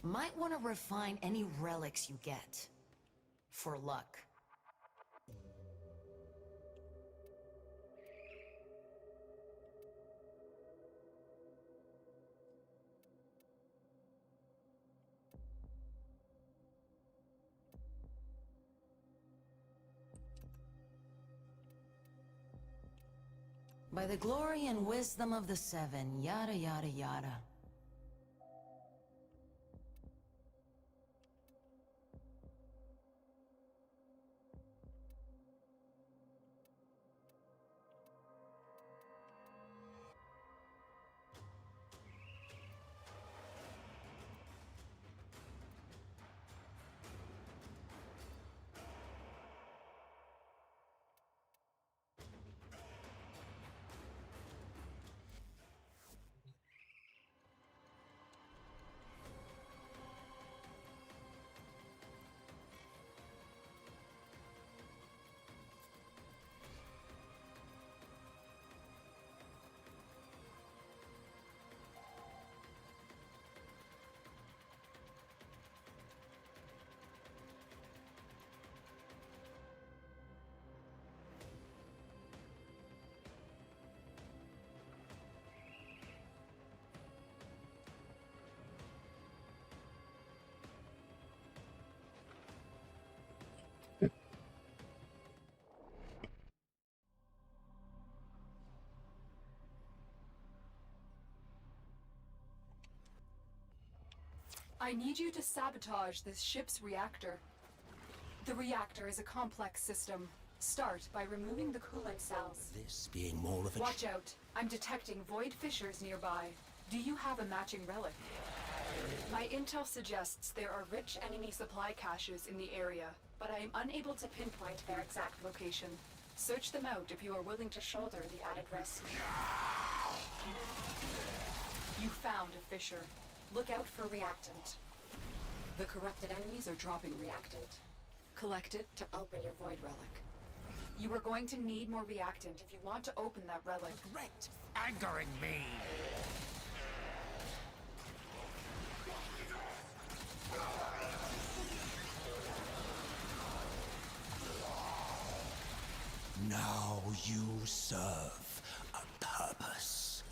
Might want to refine any relics you get. For luck. By the glory and wisdom of the Seven, yada yada yada. I need you to sabotage this ship's reactor. The reactor is a complex system. Start by removing the coolant cells. This being more of a... Watch out. I'm detecting void fissures nearby. Do you have a matching relic? My intel suggests there are rich enemy supply caches in the area, but I am unable to pinpoint their exact location. Search them out if you are willing to shoulder the added risk. You found a fissure. Look out for reactant. The corrupted enemies are dropping reactant. Collect it to open your void relic. You are going to need more reactant if you want to open that relic. Correct. Angering me. Now you serve a purpose.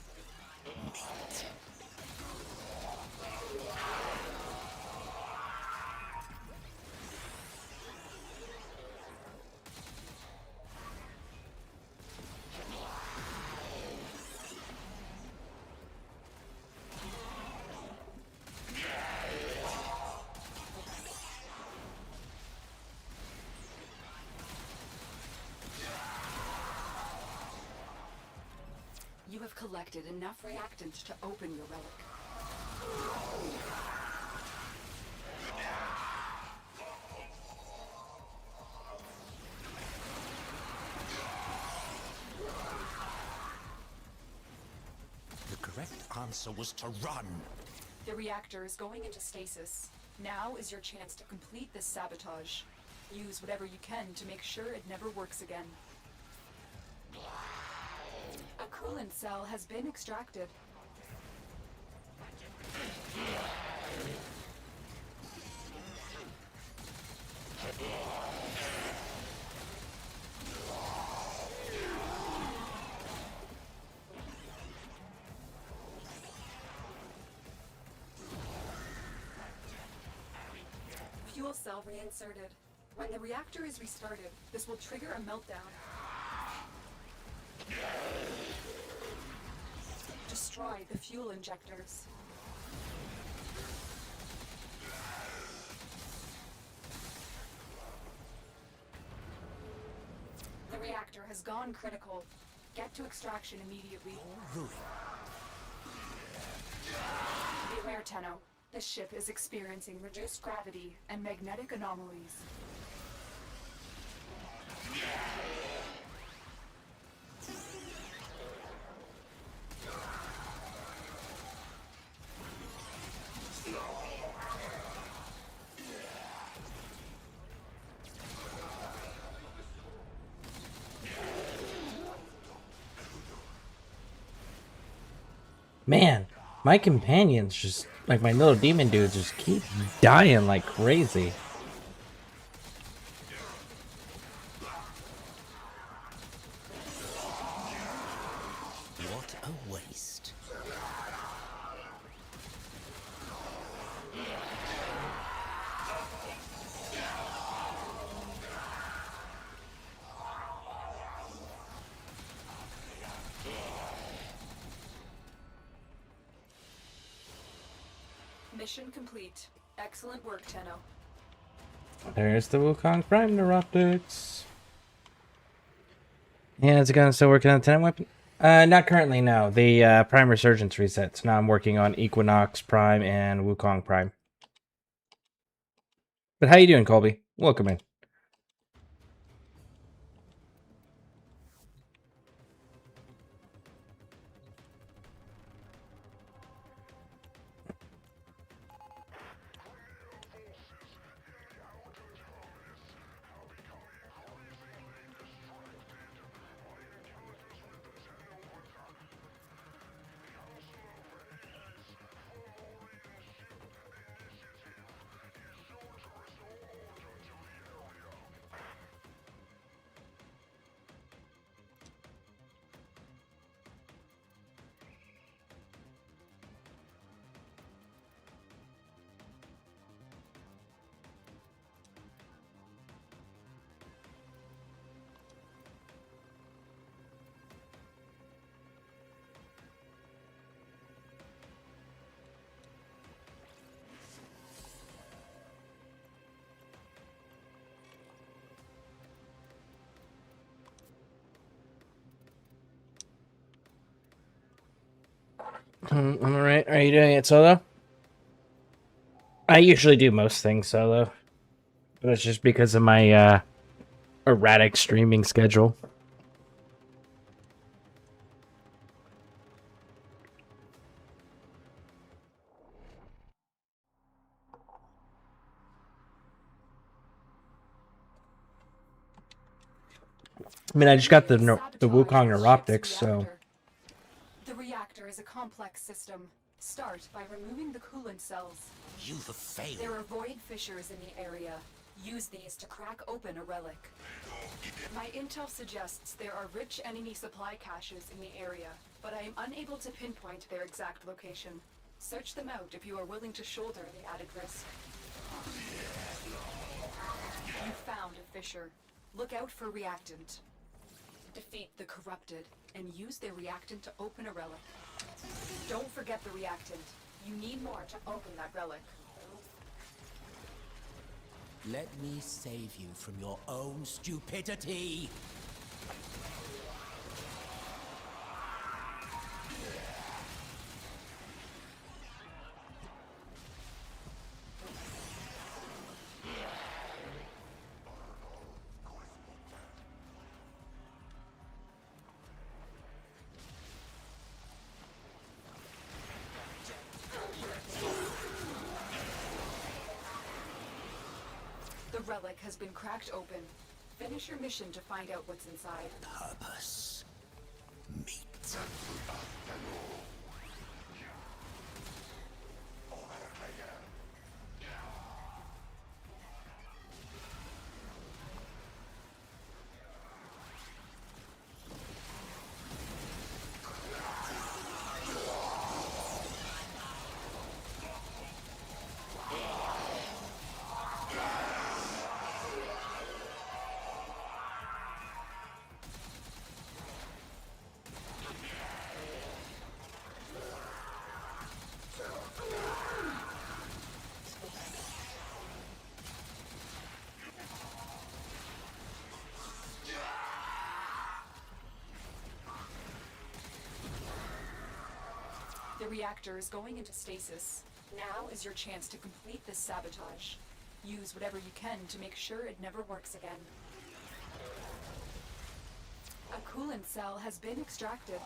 Meet. You have collected enough reactant to open your relic. The correct answer was to run. The reactor is going into stasis. Now is your chance to complete this sabotage. Use whatever you can to make sure it never works again. A coolant cell has been extracted. Fuel cell reinserted. When the reactor is restarted, this will trigger a meltdown. Destroy the fuel injectors. The reactor has gone critical. Get to extraction immediately. Beware, Tenno. This ship is experiencing reduced gravity and magnetic anomalies. Man, My companions just, like my little demon dudes, just keep dying like crazy. What a waste. Mission complete. Excellent work, Tenno. There's the Wukong Prime Neuroptics. Yeah, is it gonna still working on the tenant weapon? Not currently, no. The Prime Resurgence resets. Now I'm working on Equinox Prime and Wukong Prime. But how you doing, Colby? Welcome in. I'm alright. Are you doing it solo? I usually do most things solo. But it's just because of my erratic streaming schedule. I mean, I just got the Wukong Neuroptics, so... The reactor is a complex system. Start by removing the coolant cells. You have failed. There are void fissures in the area. Use these to crack open a relic. My intel suggests there are rich enemy supply caches in the area, but I am unable to pinpoint their exact location. Search them out if you are willing to shoulder the added risk. You found a fissure. Look out for reactant. Defeat the corrupted, and use their reactant to open a relic. Don't forget the reactant. You need more to open that relic. Let me save you from your own stupidity. The relic has been cracked open. Finish your mission to find out what's inside. Purpose. Meat. The reactor is going into stasis. Now is your chance to complete this sabotage. Use whatever you can to make sure it never works again. A coolant cell has been extracted.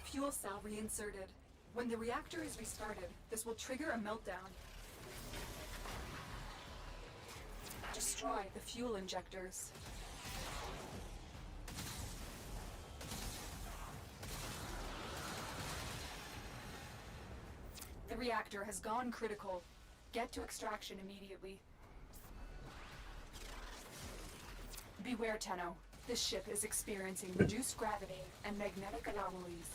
Fuel cell reinserted. When the reactor is restarted, this will trigger a meltdown. destroy the fuel injectors. The reactor has gone critical. Get to extraction immediately. Beware, Tenno. This ship is experiencing reduced gravity and magnetic anomalies.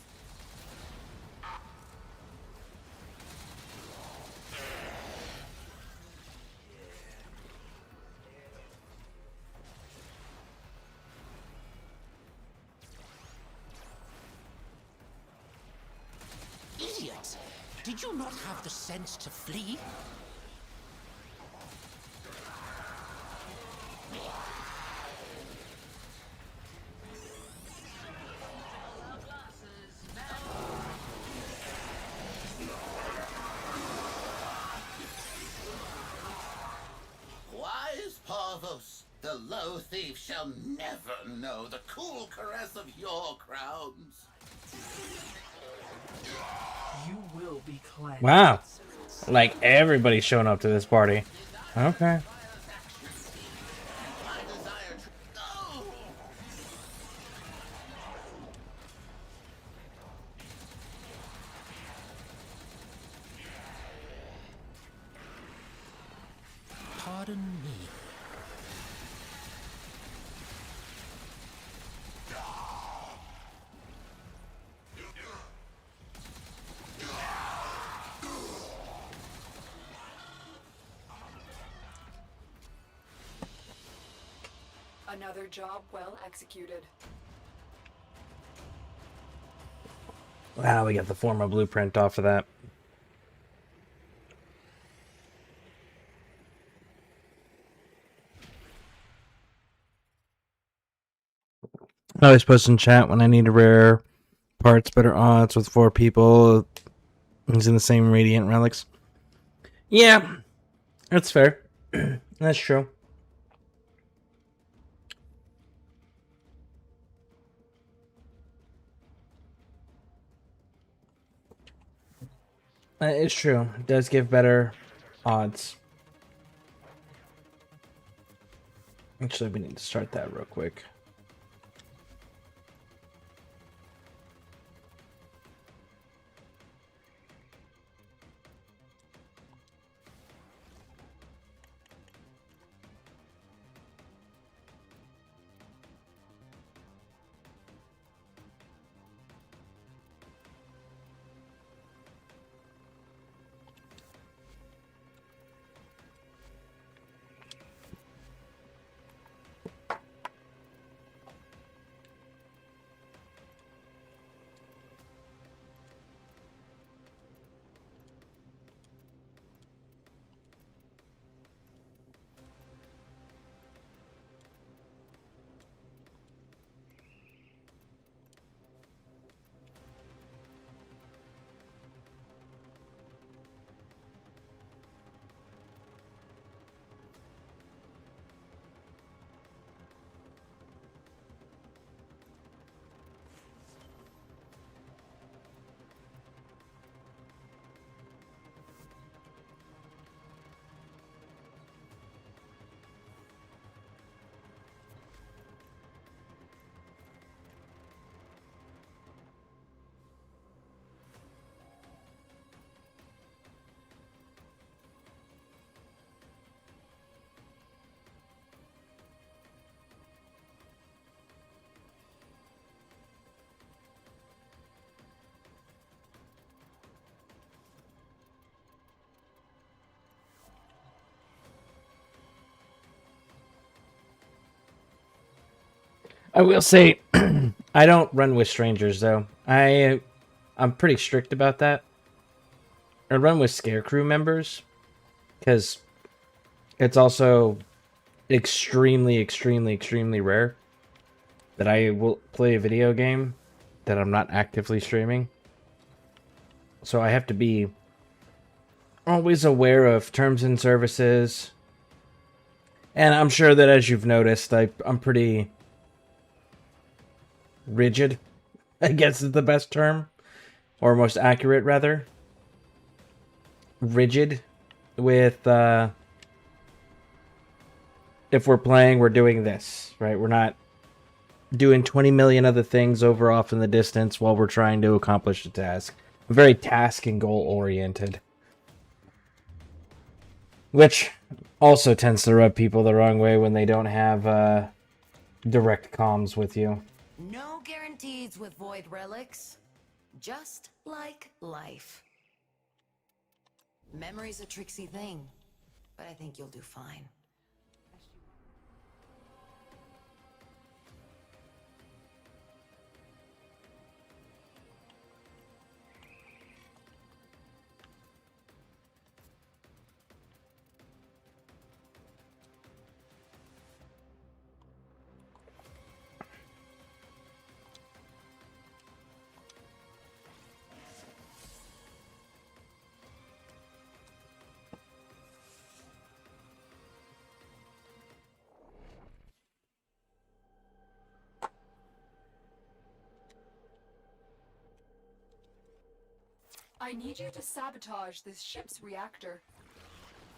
Idiots! Did you not have the sense to flee? Wise Parvos, the low thief shall never know the cool caress of your crowns. You will be cleansed. Wow. Like, everybody's showing up to this party. Okay. My desire to... Oh! Pardon me. Another job well executed. Wow, we got the formal blueprint off of that. I always post in chat when I need a rare parts, better odds with 4 people using the same radiant relics. Yeah, that's fair. That's true. It's true. It does give better odds. Actually, we need to start that real quick. I will say, I don't run with strangers though. I'm pretty strict about that. I run with ScareCrew members because it's also extremely, extremely, extremely rare that I will play a video game that I'm not actively streaming. So I have to be always aware of terms and services. And I'm sure that as you've noticed, I'm pretty rigid, I guess is the best term, or most accurate rather. Rigid with if we're playing, we're doing this, right? We're not doing 20 million other things over off in the distance while we're trying to accomplish a task. I'm very task and goal oriented, which also tends to rub people the wrong way when they don't have direct comms with you. No guarantees with void relics. Just like life. Memory's a tricksy thing, but I think you'll do fine. I need you to sabotage this ship's reactor.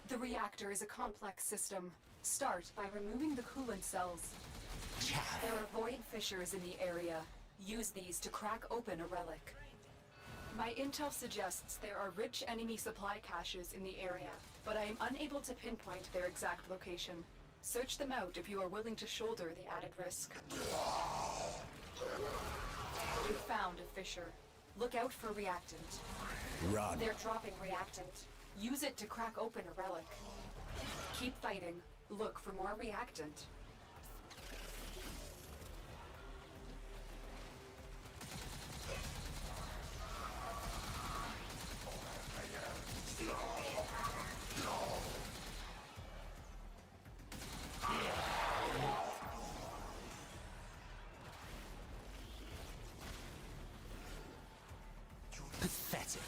The reactor is a complex system. Start by removing the coolant cells. There are void fissures in the area. Use these to crack open a relic. My intel suggests there are rich enemy supply caches in the area, but I am unable to pinpoint their exact location. Search them out if you are willing to shoulder the added risk. You found a fissure. Look out for reactant. Run. They're dropping reactant. Use it to crack open a relic. Keep fighting. Look for more reactant. Pathetic.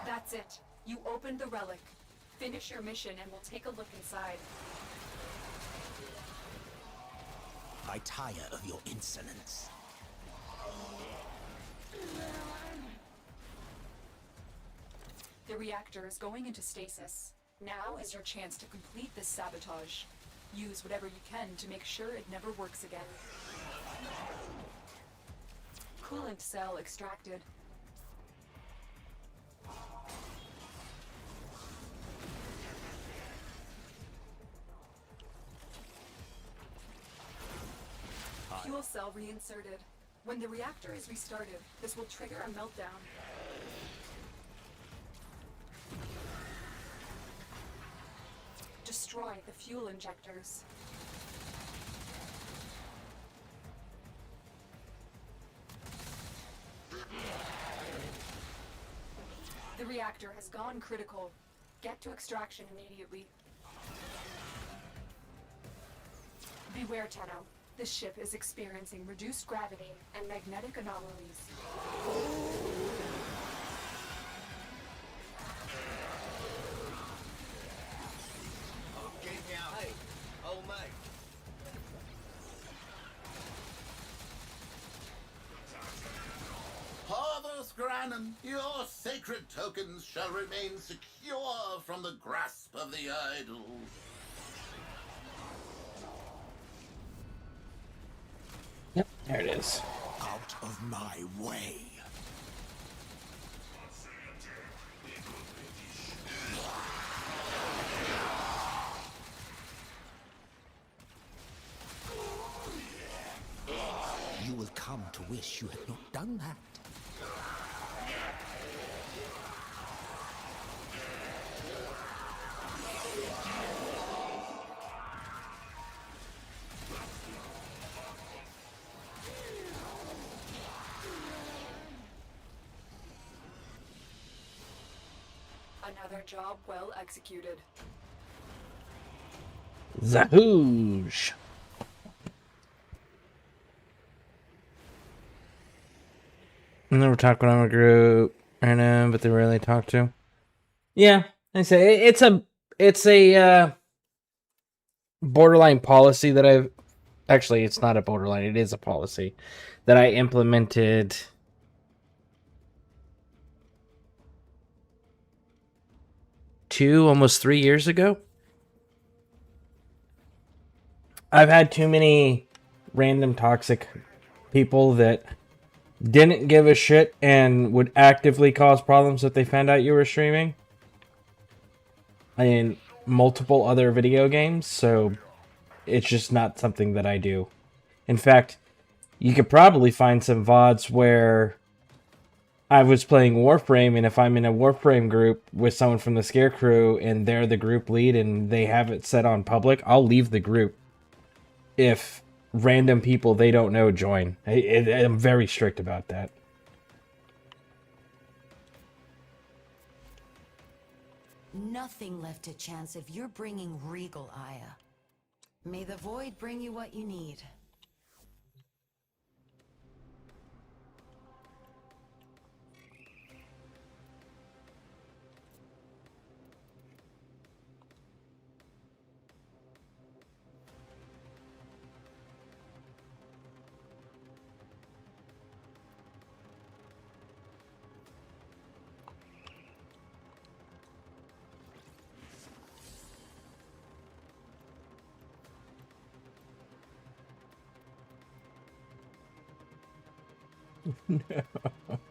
That's it. You opened the relic. Finish your mission and we'll take a look inside. I tire of your insolence. The reactor is going into stasis. Now is your chance to complete this sabotage. Use whatever you can to make sure it never works again. Coolant cell extracted. Fuel cell reinserted. When the reactor is restarted, this will trigger a meltdown. Destroy the fuel injectors. The reactor has gone critical. Get to extraction immediately. Beware, Tenno. This ship is experiencing reduced gravity and magnetic anomalies. Hey, old mate. Harvest Granon, your sacred tokens shall remain secure from the grasp of the idols. Yep, there it is. Out of my way. You will come to wish you had not done that. Another job well executed. Zahoosh. Never talk when I'm a group, but they rarely talk to. Yeah, I say it's a borderline policy that I've actually. It's not a borderline. It is a policy that I implemented. Almost 3 years ago. I've had too many random toxic people that didn't give a shit and would actively cause problems if they found out you were streaming. In multiple other video games, so it's just not something that I do. In fact, you could probably find some VODs where I was playing Warframe, and if I'm in a Warframe group with someone from the ScareCrew and they're the group lead and they have it set on public, I'll leave the group if random people they don't know join. I'm very strict about that. Nothing left to chance if you're bringing Regal Aya. May the Void bring you what you need.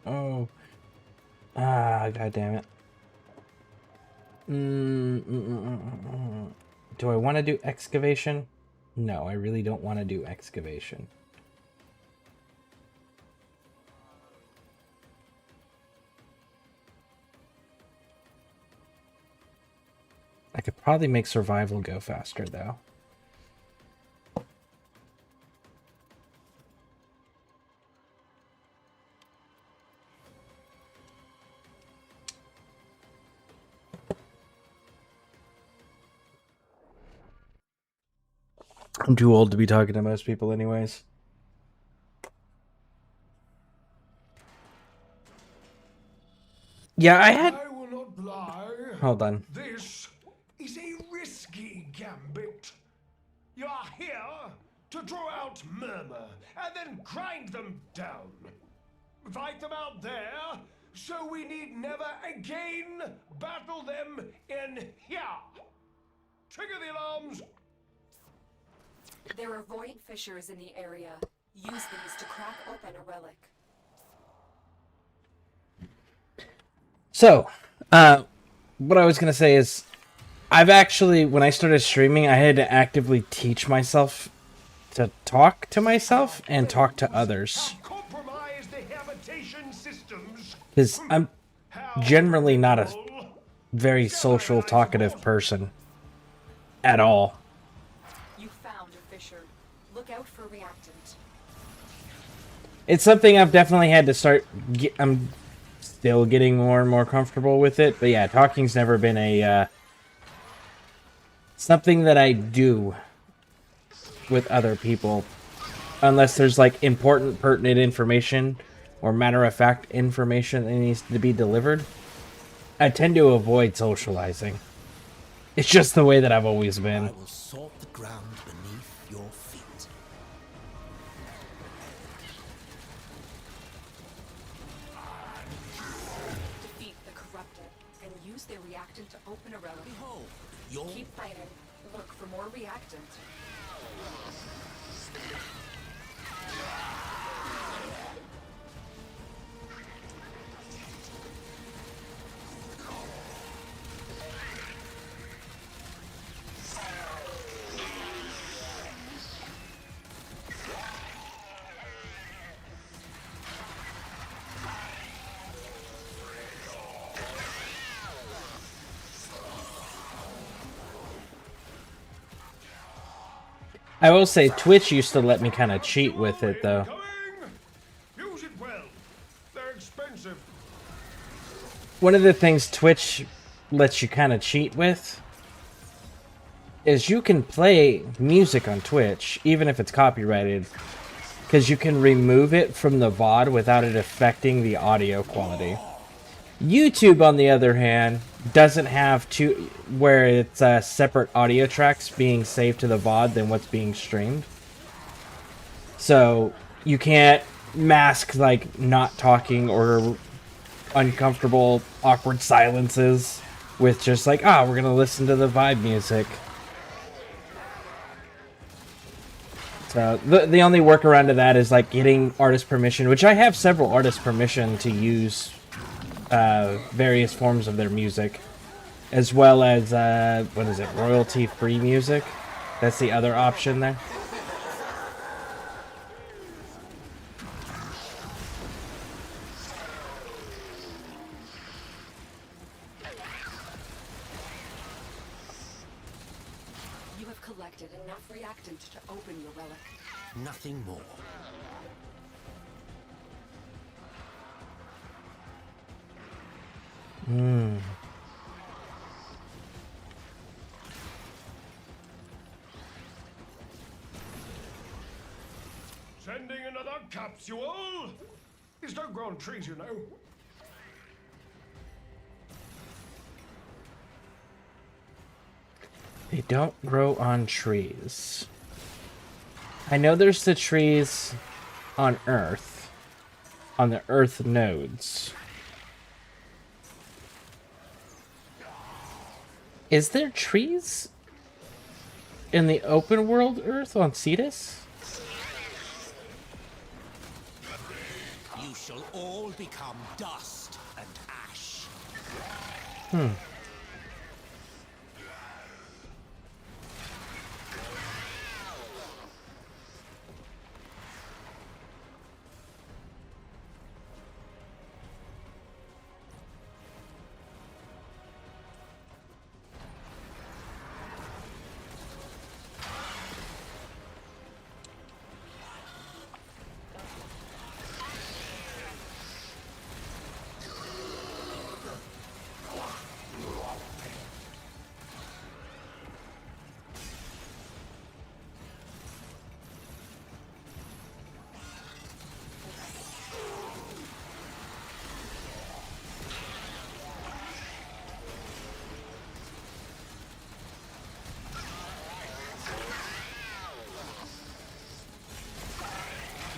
Oh. God damn it. Do I want to do excavation? No, I really don't want to do excavation. I could probably make survival go faster, though. I'm too old to be talking to most people anyways. Yeah, I will not lie. Hold on. This is a risky gambit. You are here to draw out Murmur and then grind them down. Fight them out there, so we need never again battle them in here. Trigger the alarms. There are void fissures in the area. Use these to crack open a relic. So, what I was going to say is, I've actually, when I started streaming, I had to actively teach myself to talk to myself and talk to others. Compromise the habitation systems. Because I'm generally not a very social, talkative person at all. You found a fissure. Look out for reactant. It's something I've definitely had to start. I'm still getting more and more comfortable with it, but yeah, talking's never been a something that I do with other people, unless there's like important, pertinent information or matter-of-fact information that needs to be delivered. I tend to avoid socializing. It's just the way that I've always been. I will salt the ground beneath your feet. Defeat the corrupted and use their reactant to open a relic. Behold, your Keep fighting. Look for more reactant. I will say Twitch used to let me kind of cheat with it, though. Use it well. They're expensive. One of the things Twitch lets you kind of cheat with is you can play music on Twitch, even if it's copyrighted, because you can remove it from the VOD without it affecting the audio quality. YouTube, on the other hand, doesn't have where it's separate audio tracks being saved to the VOD than what's being streamed. So you can't mask like not talking or uncomfortable, awkward silences with just like, we're gonna listen to the vibe music. So the only workaround to that is like getting artist permission, which I have several artists permission to use various forms of their music, as well as what is it, royalty-free music. That's the other option there. You have collected enough reactant to open your relic. Nothing more. Sending another capsule? These don't grow on trees, you know. They don't grow on trees. I know there's the trees on Earth, on the Earth nodes. Is there trees in the open world Earth on Cetus? You shall all become dust and ash.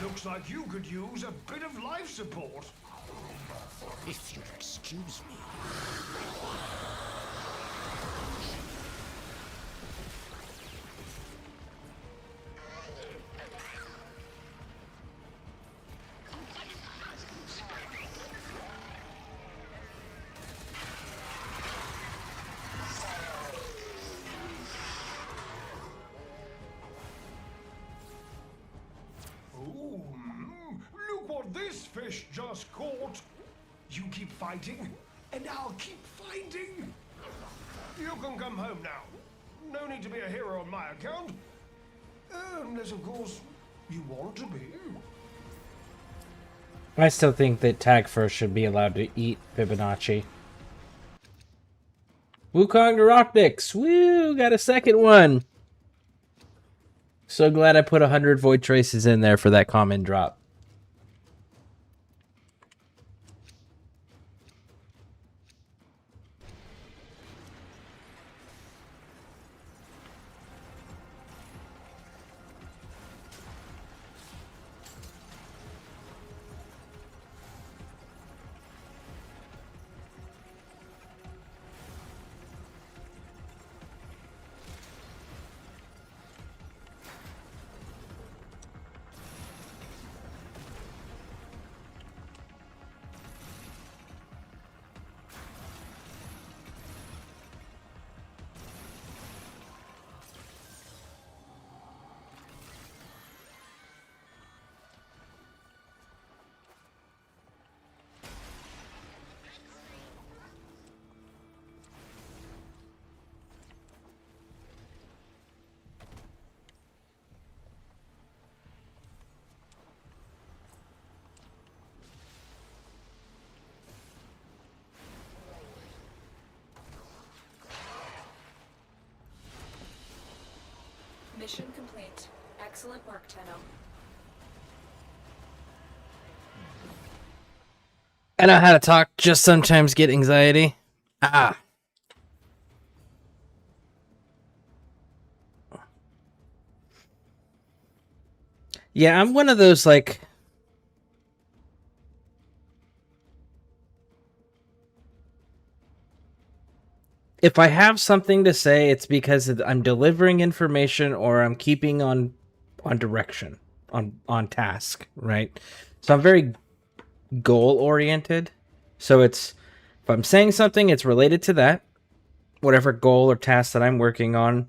Looks like you could use a bit of life support. If you'll excuse me. Look what this fish just caught. You keep fighting, and I'll keep finding. You can come home now. No need to be a hero on my account. Unless, of course, you want to be. I still think that Tagfur should be allowed to eat Fibonacci. Wukong Neuroptics! Woo! Got a second one! So glad I put 100 Void Traces in there for that common drop. Mission complete. Excellent work, Tenno. I know how to talk, just sometimes get anxiety. Ah. Yeah, I'm one of those, like... If I have something to say, it's because I'm delivering information or I'm keeping on direction, on task, right? So I'm very goal-oriented. So it's... If I'm saying something, it's related to that, whatever goal or task that I'm working on,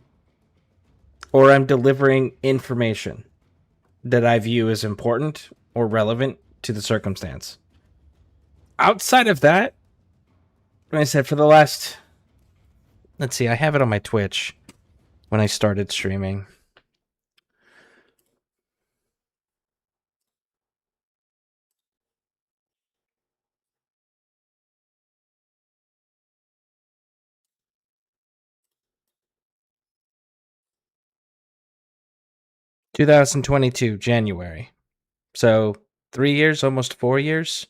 or I'm delivering information that I view as important or relevant to the circumstance. Outside of that, like I said, for the last... Let's see, I have it on my Twitch when I started streaming. (2022) January. So 3 years, almost 4 years.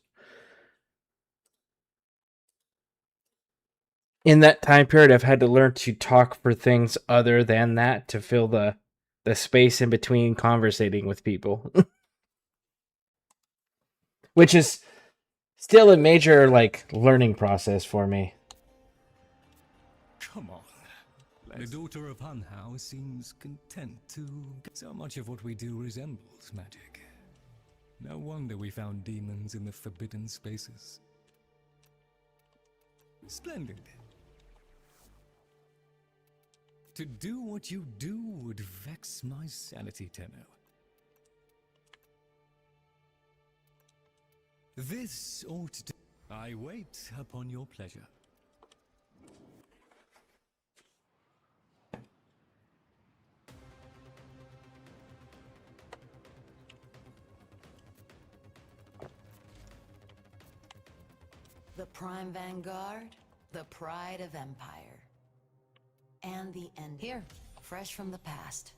In that time period, I've had to learn to talk for things other than that to fill the space in between conversating with people. Which is still a major, like, learning process for me. Come on. The daughter of Hunhow seems content to... So much of what we do resembles magic. No wonder we found demons in the forbidden spaces. Splendid. To do what you do would vex my sanity, Tenno. This ought to... I wait upon your pleasure. The Prime Vanguard, the pride of Empire. And the end. Here, fresh from the past.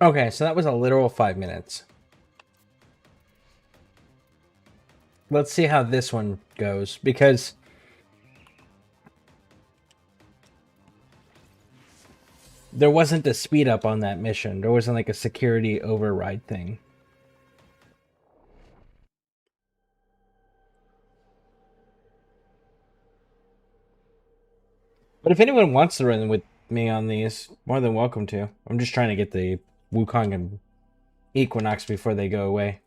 Okay, so that was a literal 5 minutes. Let's see how this one goes, because there wasn't a speed up on that mission. There wasn't like a security override thing. But if anyone wants to run with me on these, more than welcome to. I'm just trying to get the Wukong and Equinox before they go away.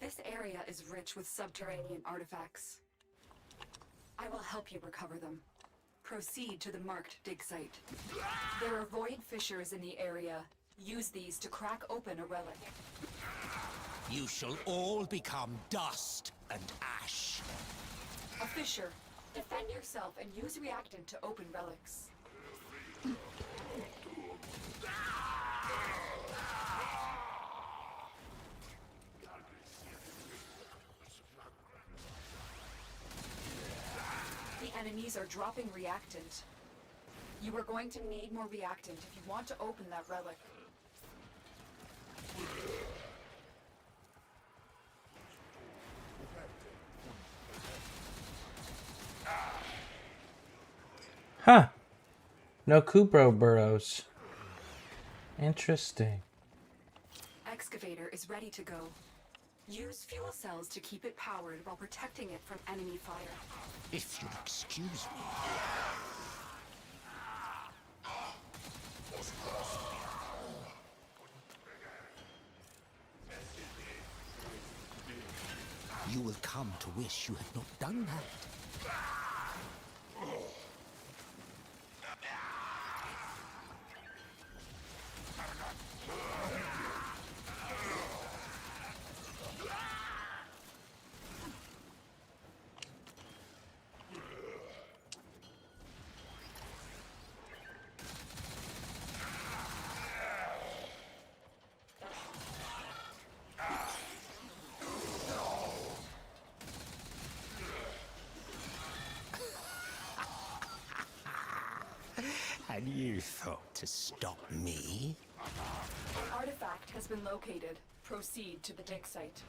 This area is rich with subterranean artifacts. I will help you recover them. Proceed to the marked dig site. There are void fissures in the area. Use these to crack open a relic. You shall all become dust and ash. A fissure. Defend yourself and use reactant to open relics. The enemies are dropping reactant. You are going to need more reactant if you want to open that relic. Huh. No Kubro burrows. Interesting. Excavator is ready to go. Use fuel cells to keep it powered while protecting it from enemy fire. If you'll excuse me. You will come to wish you had not done that. You thought to stop me? An artifact has been located. Proceed to the dig site.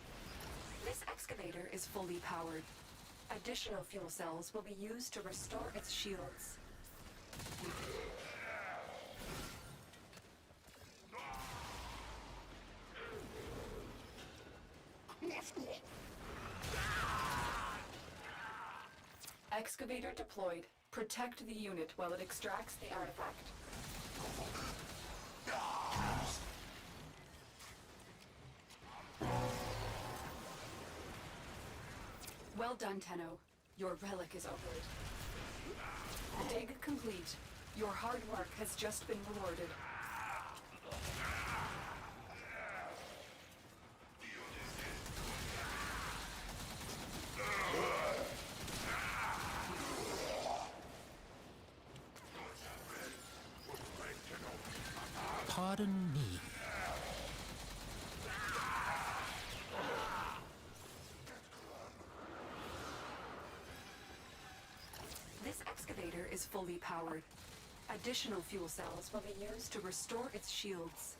This excavator is fully powered. Additional fuel cells will be used to restore its shields. Excavator deployed. Protect the unit while it extracts the artifact. Well done, Tenno. Your relic is opened. Dig complete. Your hard work has just been rewarded. Pardon me. This excavator is fully powered. Additional fuel cells will be used to restore its shields.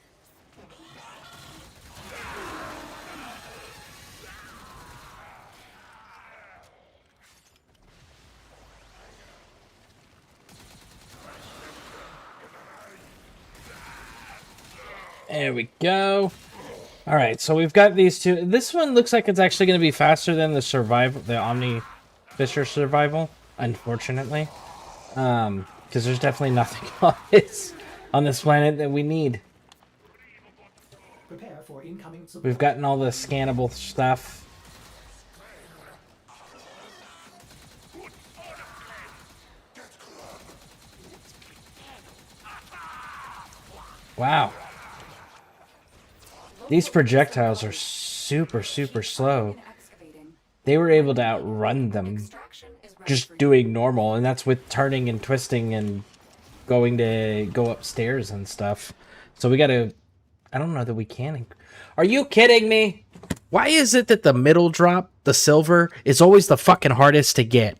There we go. All right, so we've got these two. This one looks like it's actually going to be faster than the survival, the Omni Fisher survival, unfortunately, because there's definitely nothing on this planet that we need. Prepare for incoming support. We've gotten all the scannable stuff. Wow. These projectiles are super, super slow. They were able to outrun them just doing normal, and that's with turning and twisting and going to go upstairs and stuff. So we gotta... I don't know that we can... Are you kidding me? Why is it that the middle drop, the silver, is always the fucking hardest to get?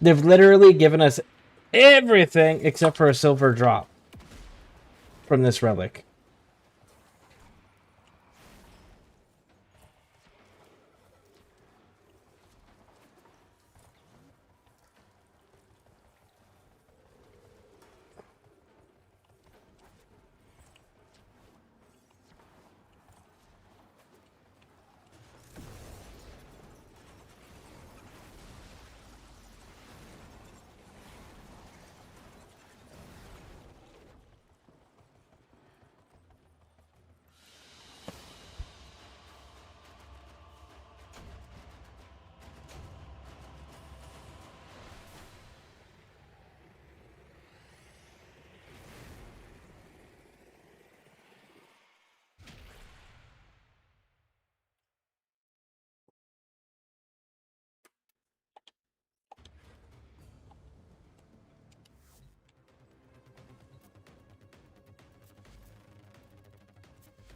They've literally given us everything except for a silver drop from this relic.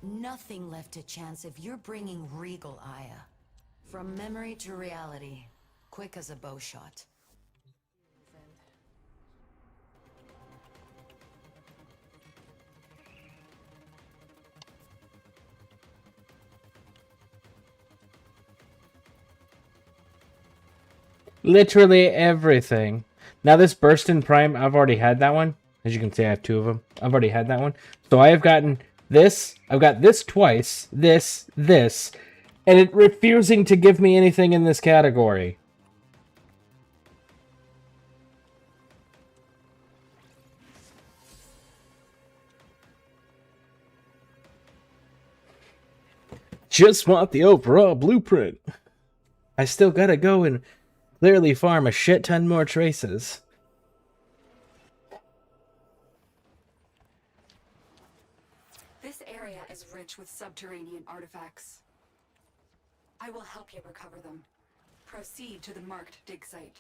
Nothing left to chance if you're bringing Regal Aya. From memory to reality, quick as a bow shot. Literally everything. Now this Burst in Prime, I've already had that one. As you can see, I have two of them. I've already had that one. So I have gotten this. I've got this twice. This. And it refusing to give me anything in this category. Just want the overall blueprint. I still gotta go and clearly farm a shit ton more traces. This area is rich with subterranean artifacts. I will help you recover them. Proceed to the marked dig site.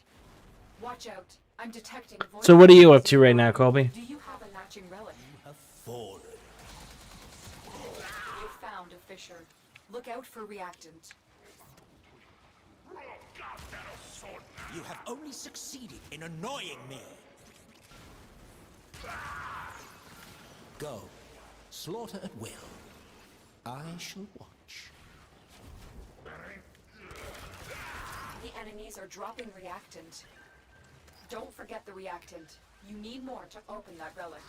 Watch out. I'm detecting void. So what are you up to right now, Colby? Do you have a matching relic? A fallen. You found a fissure. Look out for reactant. You have only succeeded in annoying me. Go. Slaughter at will. I shall watch. The enemies are dropping reactant. Don't forget the reactant. You need more to open that relic.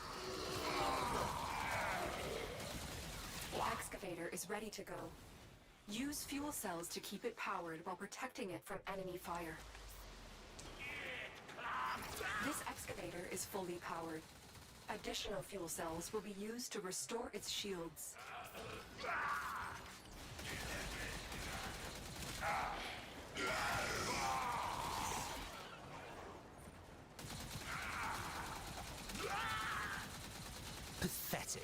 The excavator is ready to go. Use fuel cells to keep it powered while protecting it from enemy fire. This excavator is fully powered. Additional fuel cells will be used to restore its shields. Pathetic.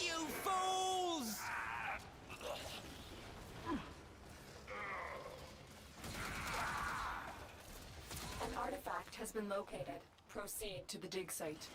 You fools! An artifact has been located. Proceed to the dig site.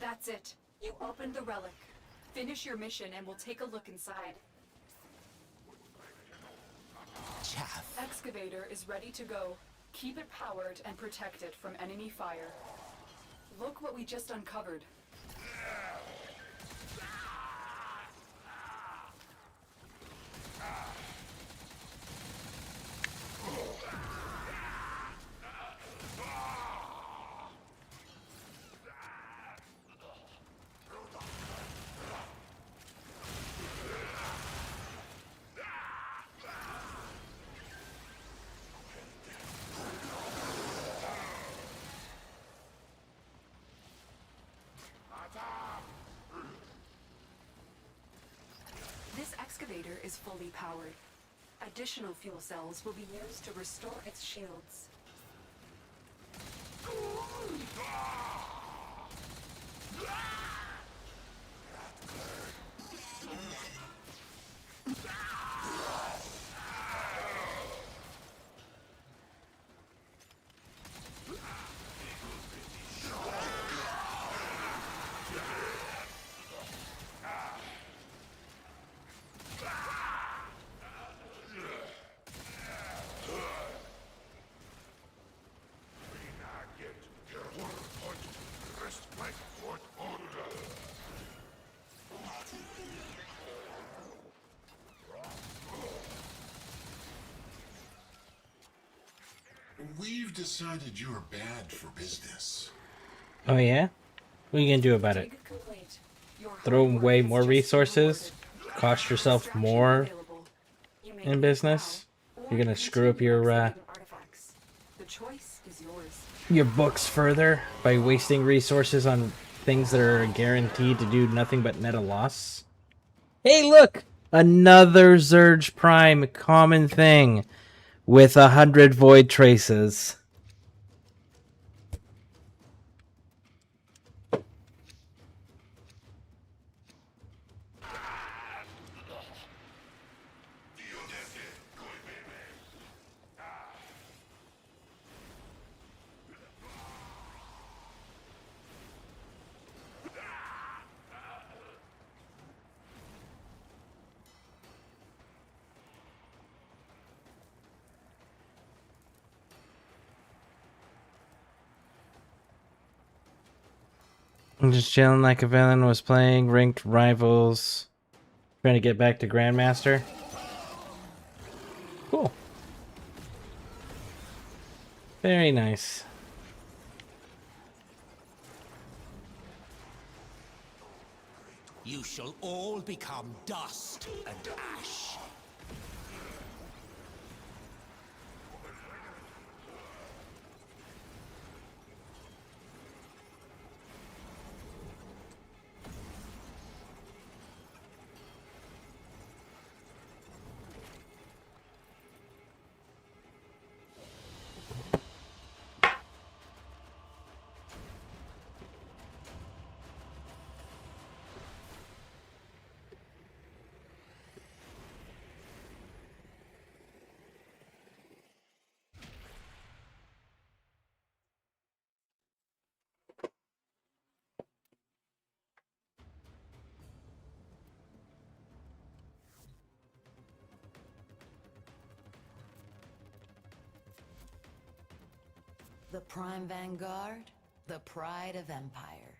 That's it. You opened the relic. Finish your mission and we'll take a look inside. Chaff. Excavator is ready to go. Keep it powered and protect it from enemy fire. Look what we just uncovered. This excavator is fully powered. Additional fuel cells will be used to restore its shields. We've decided you're bad for business. Oh yeah? What are you gonna do about it? Dig complete. Your Throw hard work away has more just been resources? rewarded. Cost yourself Extraction more available. You may in leave business? now, or You're gonna screw up continue your excavating artifacts. The choice is yours. your books further by wasting resources on things that are guaranteed to do nothing but net a loss? Hey look! Another Zurge Prime common thing with 100 void traces. I'm just chilling like a villain, was playing ranked rivals, trying to get back to Grandmaster. Cool. Very nice. You shall all become dust and ash. The Prime Vanguard, the pride of Empire.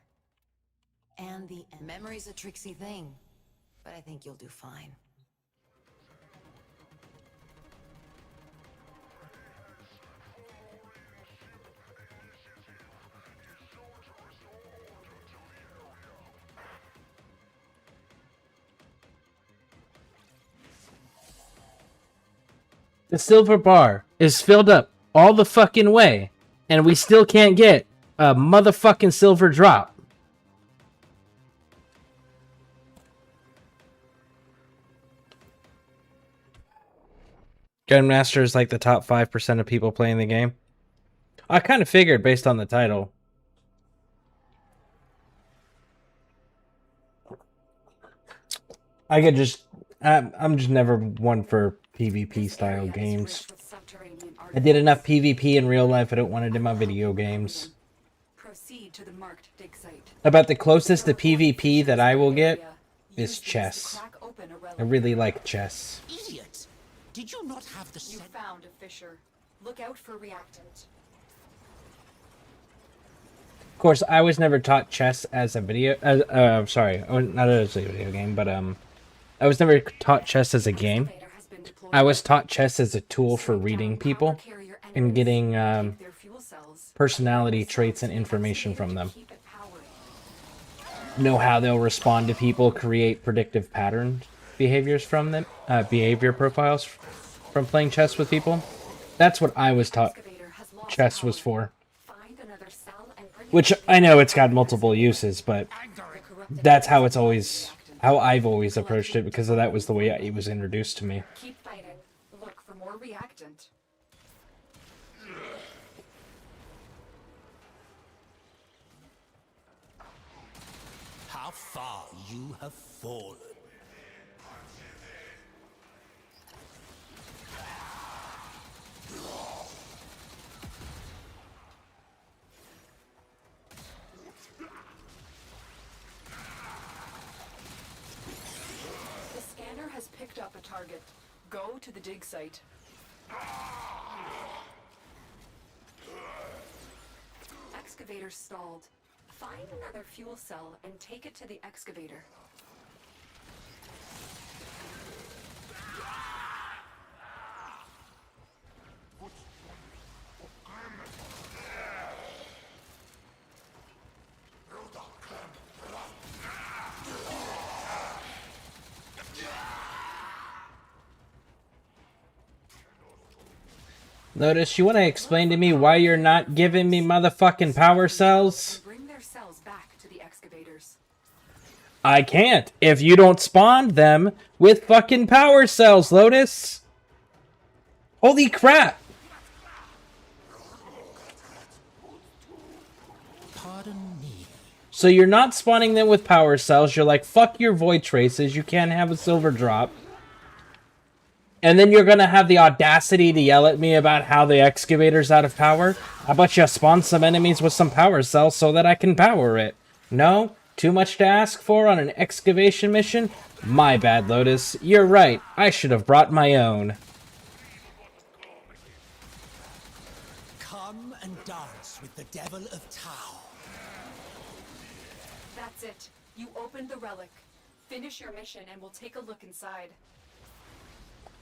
And the memory's a tricksy thing, but I think you'll do fine. The silver bar is filled up all the fucking way, and we still can't get a motherfucking silver drop. Grandmaster is like the top 5% of people playing the game. I kind of figured based on the title. I could just... I'm just never one for PvP style games. I did enough PvP in real life, I don't want it in my video games. Proceed to the marked dig site. About the closest to PvP that I will get is chess. I really like chess. Idiot! Did you not have the You found a fissure. Look out for reactant. Of course, I was never taught chess as a video... sorry, not as a video game, but I was never taught chess as a game. I was taught chess as a tool for reading people and getting personality traits and information from them. Know how they'll respond to people, create predictive pattern behaviors from them, behavior profiles from playing chess with people. That's what I was taught chess was for. Which I know it's got multiple uses, but that's how it's always... how I've always approached it, because that was the way it was introduced to me. Keep fighting. Look for more reactant. How far you have fallen. The scanner has picked up a target. Go to the dig site. Excavator stalled. Find another fuel cell and take it to the excavator. Lotus, you want to explain to me why you're not giving me motherfucking power cells? Bring their cells back to the excavators. I can't if you don't spawn them with fucking power cells, Lotus. Holy crap. Pardon me. So you're not spawning them with power cells. You're like, fuck your void traces. You can't have a silver drop. And then you're going to have the audacity to yell at me about how the excavator's out of power? How about you spawn some enemies with some power cells so that I can power it? No? Too much to ask for on an excavation mission? My bad, Lotus. You're right. I should have brought my own. Come and dance with the devil of Tau. That's it. You opened the relic. Finish your mission and we'll take a look inside.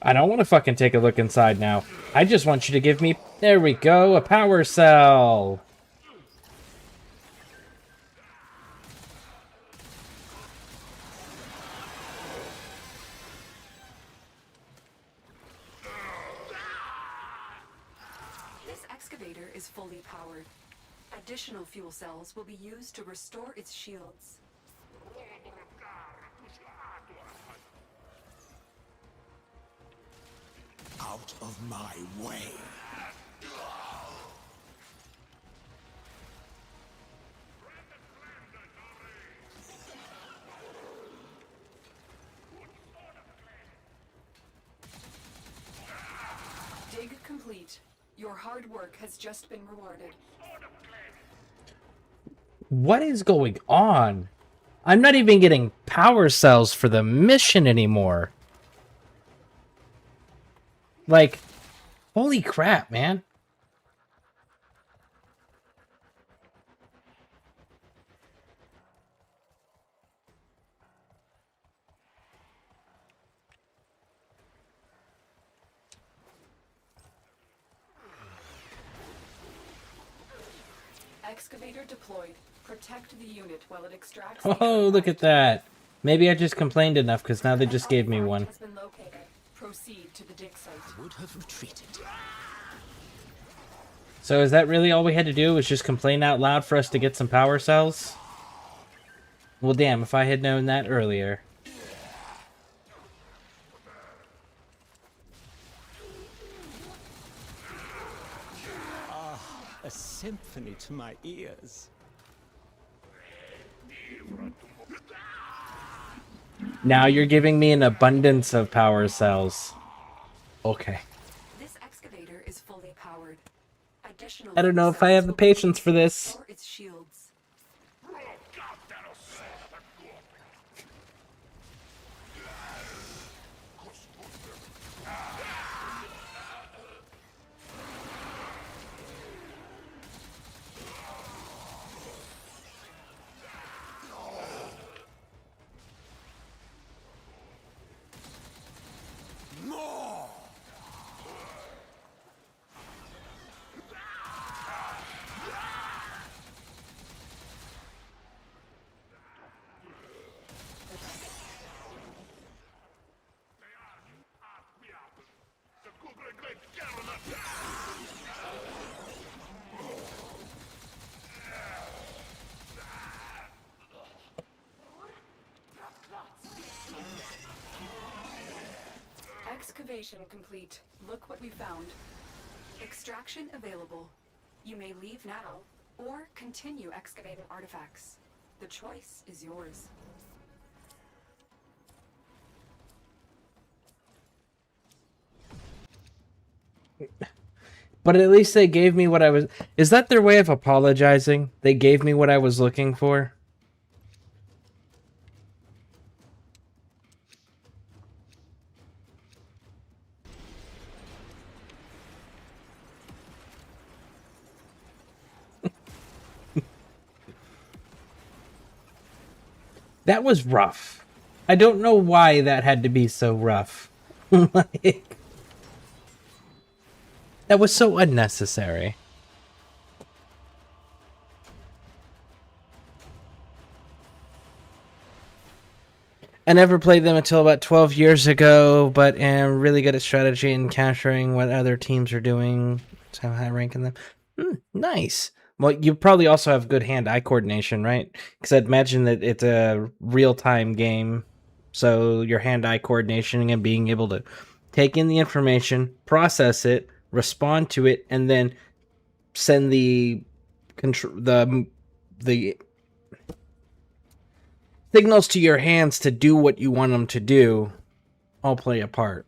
I don't want to fucking take a look inside now. I just want you to give me... There we go, a power cell. This excavator is fully powered. Additional fuel cells will be used to restore its shields. Out of my way. Dig complete. Your hard work has just been rewarded. What is going on? I'm not even getting power cells for the mission anymore. Like, holy crap, man. Excavator deployed. Protect the unit while it extracts the Oh, look at that. Maybe I just complained enough because now they just gave me one. Has been located. Proceed to the dig site. Would have retreated. So is that really all we had to do, was just complain out loud for us to get some power cells? Well, damn, if I had known that earlier. A symphony to my ears. Now you're giving me an abundance of power cells. Okay. This excavator is fully powered. Additional I don't know if I have the patience for this. or its shields. Excavation complete. Look what we found. Extraction available. You may leave now, or continue excavating artifacts. The choice is yours. But at least they gave me what I was... Is that their way of apologizing? They gave me what I was looking for? That was rough. I don't know why that had to be so rough. Like, that was so unnecessary. I never played them until about 12 years ago, but am really good at strategy and capturing what other teams are doing. So high ranking them. Nice. Well, you probably also have good hand-eye coordination, right? Because I'd imagine that it's a real-time game. So your hand-eye coordination and being able to take in the information, process it, respond to it, and then send the signals to your hands to do what you want them to do all play a part.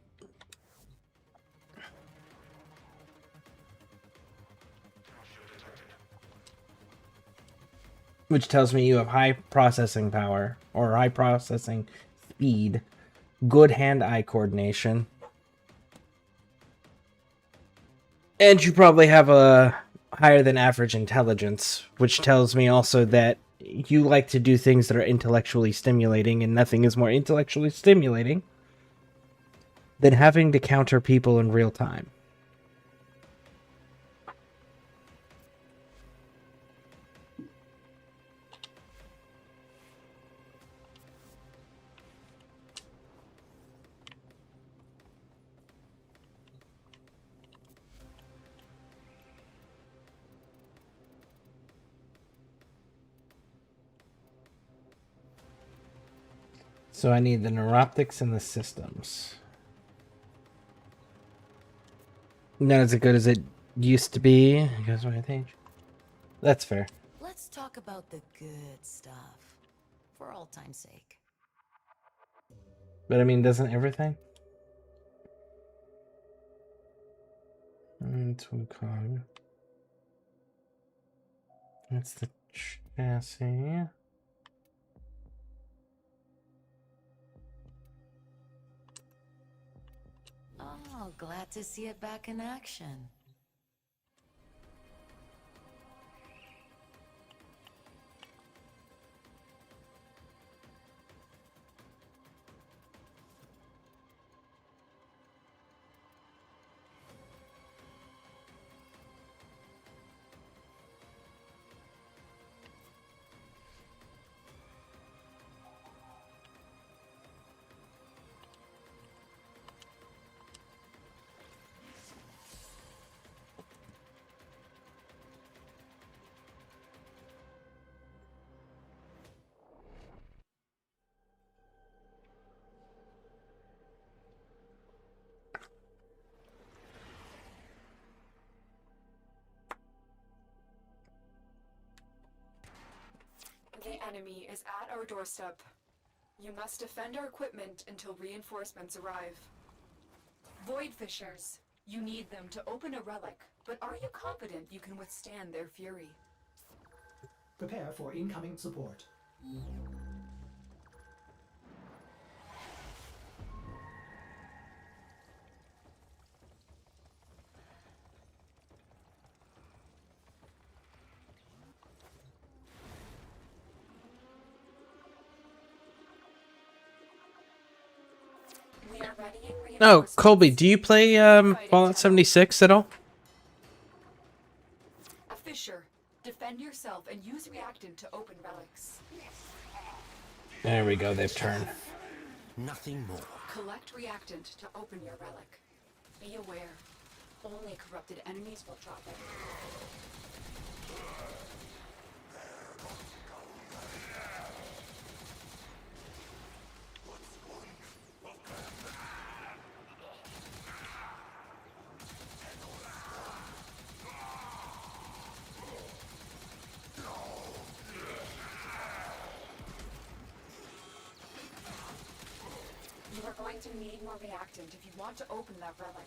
Which tells me you have high processing power, or high processing speed, good hand-eye coordination. And you probably have a higher than average intelligence, which tells me also that you like to do things that are intellectually stimulating, and nothing is more intellectually stimulating than having to counter people in real time. So I need the neuroptics and the systems. Not as good as it used to be. Because what I think. That's fair. Let's talk about the good stuff, for all time's sake. But I mean, doesn't everything? That's Wukong. That's the chassis. Oh, glad to see it back in action. enemy is at our doorstep. You must defend our equipment until reinforcements arrive. Void Fishers, you need them to open a relic, but are you confident you can withstand their fury? Prepare for incoming support. We are readying Oh, reinforcements. Colby, do you play Fallout 76 at all? A Fisher, defend yourself and use reactant to open relics. There we go, they've turned. Nothing more. Collect reactant to open your relic. Be aware, only corrupted enemies will drop it. You are going to need more reactant if you want to open that relic.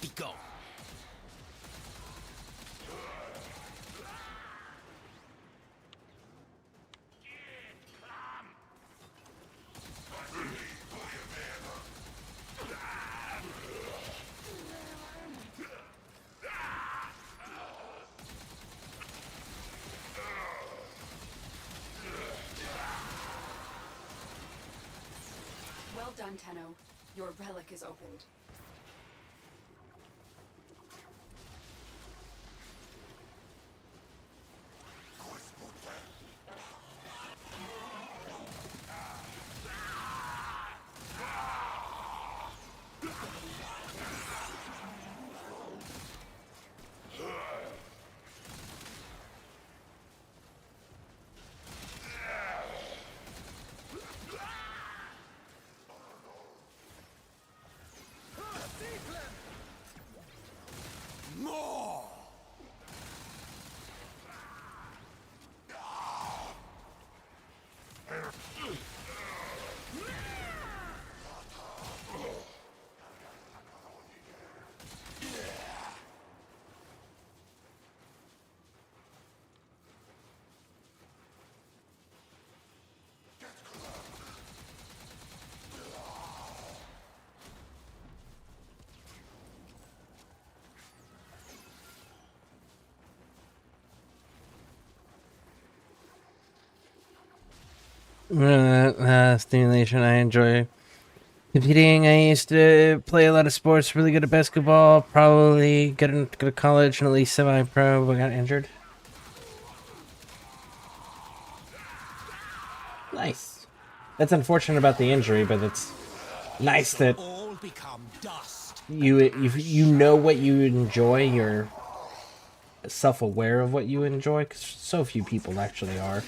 Be gone. Well done, Tenno. Your relic is opened. More! Stimulation I enjoy. Competing, I used to play a lot of sports, really good at basketball, probably go to college and at least semi-pro, but got injured. Nice. That's unfortunate about the injury, but it's nice that All become dust. you know what you enjoy, you're self-aware of what you enjoy, because so few people actually are.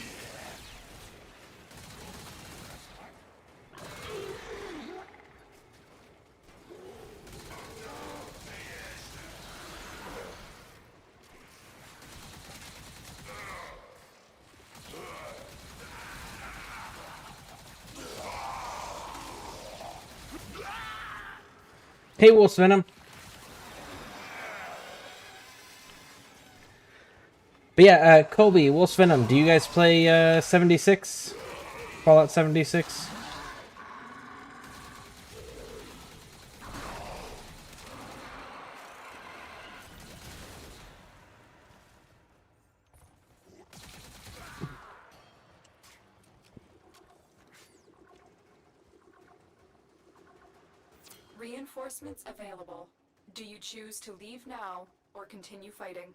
Hey, Wolf's Venom. But yeah, Colby, Wolf's Venom, do you guys play 76? Fallout 76? Reinforcements available. Do you choose to leave now or continue fighting?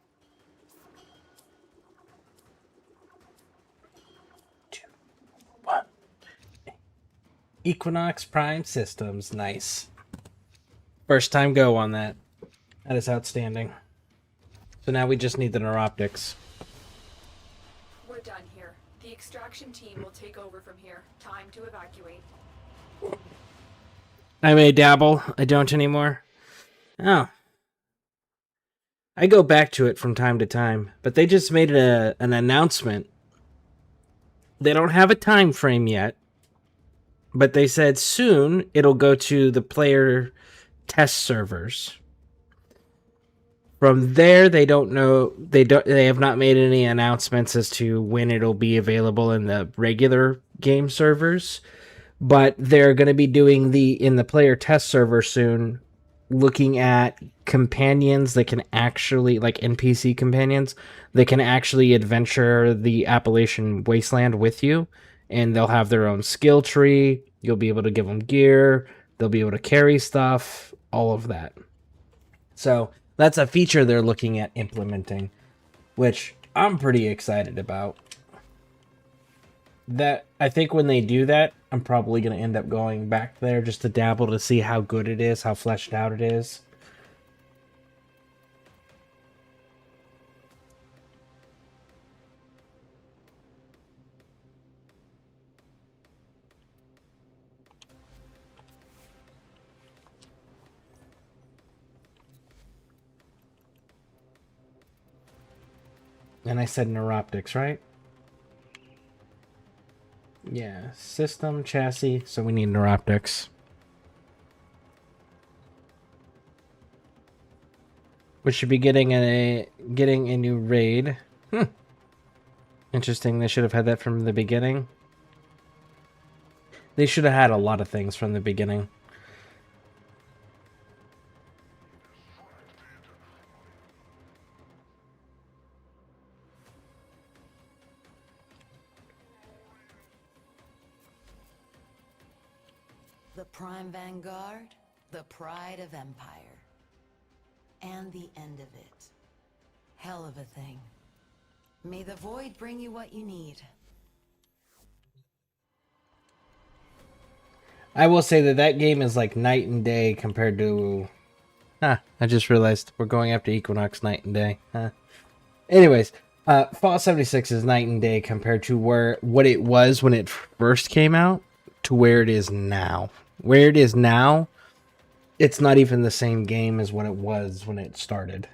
What? Equinox Prime Systems, nice. First time go on that. That is outstanding. So now we just need the neuroptics. We're done here. The extraction team will take over from here. Time to evacuate. I may dabble. I don't anymore. Oh. I go back to it from time to time, but they just made an announcement. They don't have a time frame yet, but they said soon it'll go to the player test servers. From there, they don't know. They have not made any announcements as to when it'll be available in the regular game servers, but they're going to be doing in the player test server soon, looking at companions that can actually, like NPC companions, that can actually adventure the Appalachian Wasteland with you, and they'll have their own skill tree. You'll be able to give them gear. They'll be able to carry stuff, all of that. So that's a feature they're looking at implementing, which I'm pretty excited about. That I think when they do that, I'm probably going to end up going back there just to dabble to see how good it is, how fleshed out it is. And I said neuroptics, right? Yeah, system, chassis, so we need neuroptics. We should be getting a new raid. Interesting, they should have had that from the beginning. They should have had a lot of things from the beginning. The Prime Vanguard, the pride of Empire. And the end of it. Hell of a thing. May the Void bring you what you need. I will say that game is like night and day compared to... I just realized we're going after Equinox night and day. Anyways, Fallout 76 is night and day compared to what it was when it first came out to where it is now. Where it is now, it's not even the same game as what it was when it started.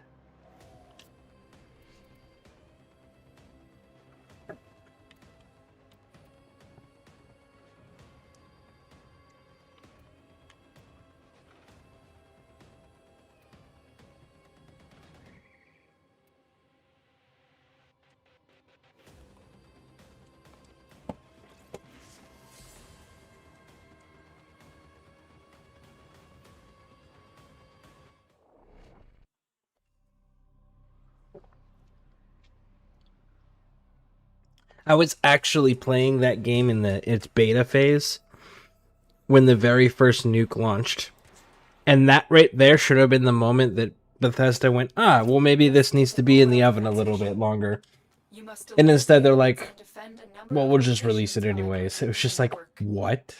I was actually playing that game in its beta phase when the very first nuke launched. And that right there should have been the moment that Bethesda went, well, maybe this needs to be in the oven a little bit longer. And instead they're like, well, we'll just release it anyways. It was just like, what?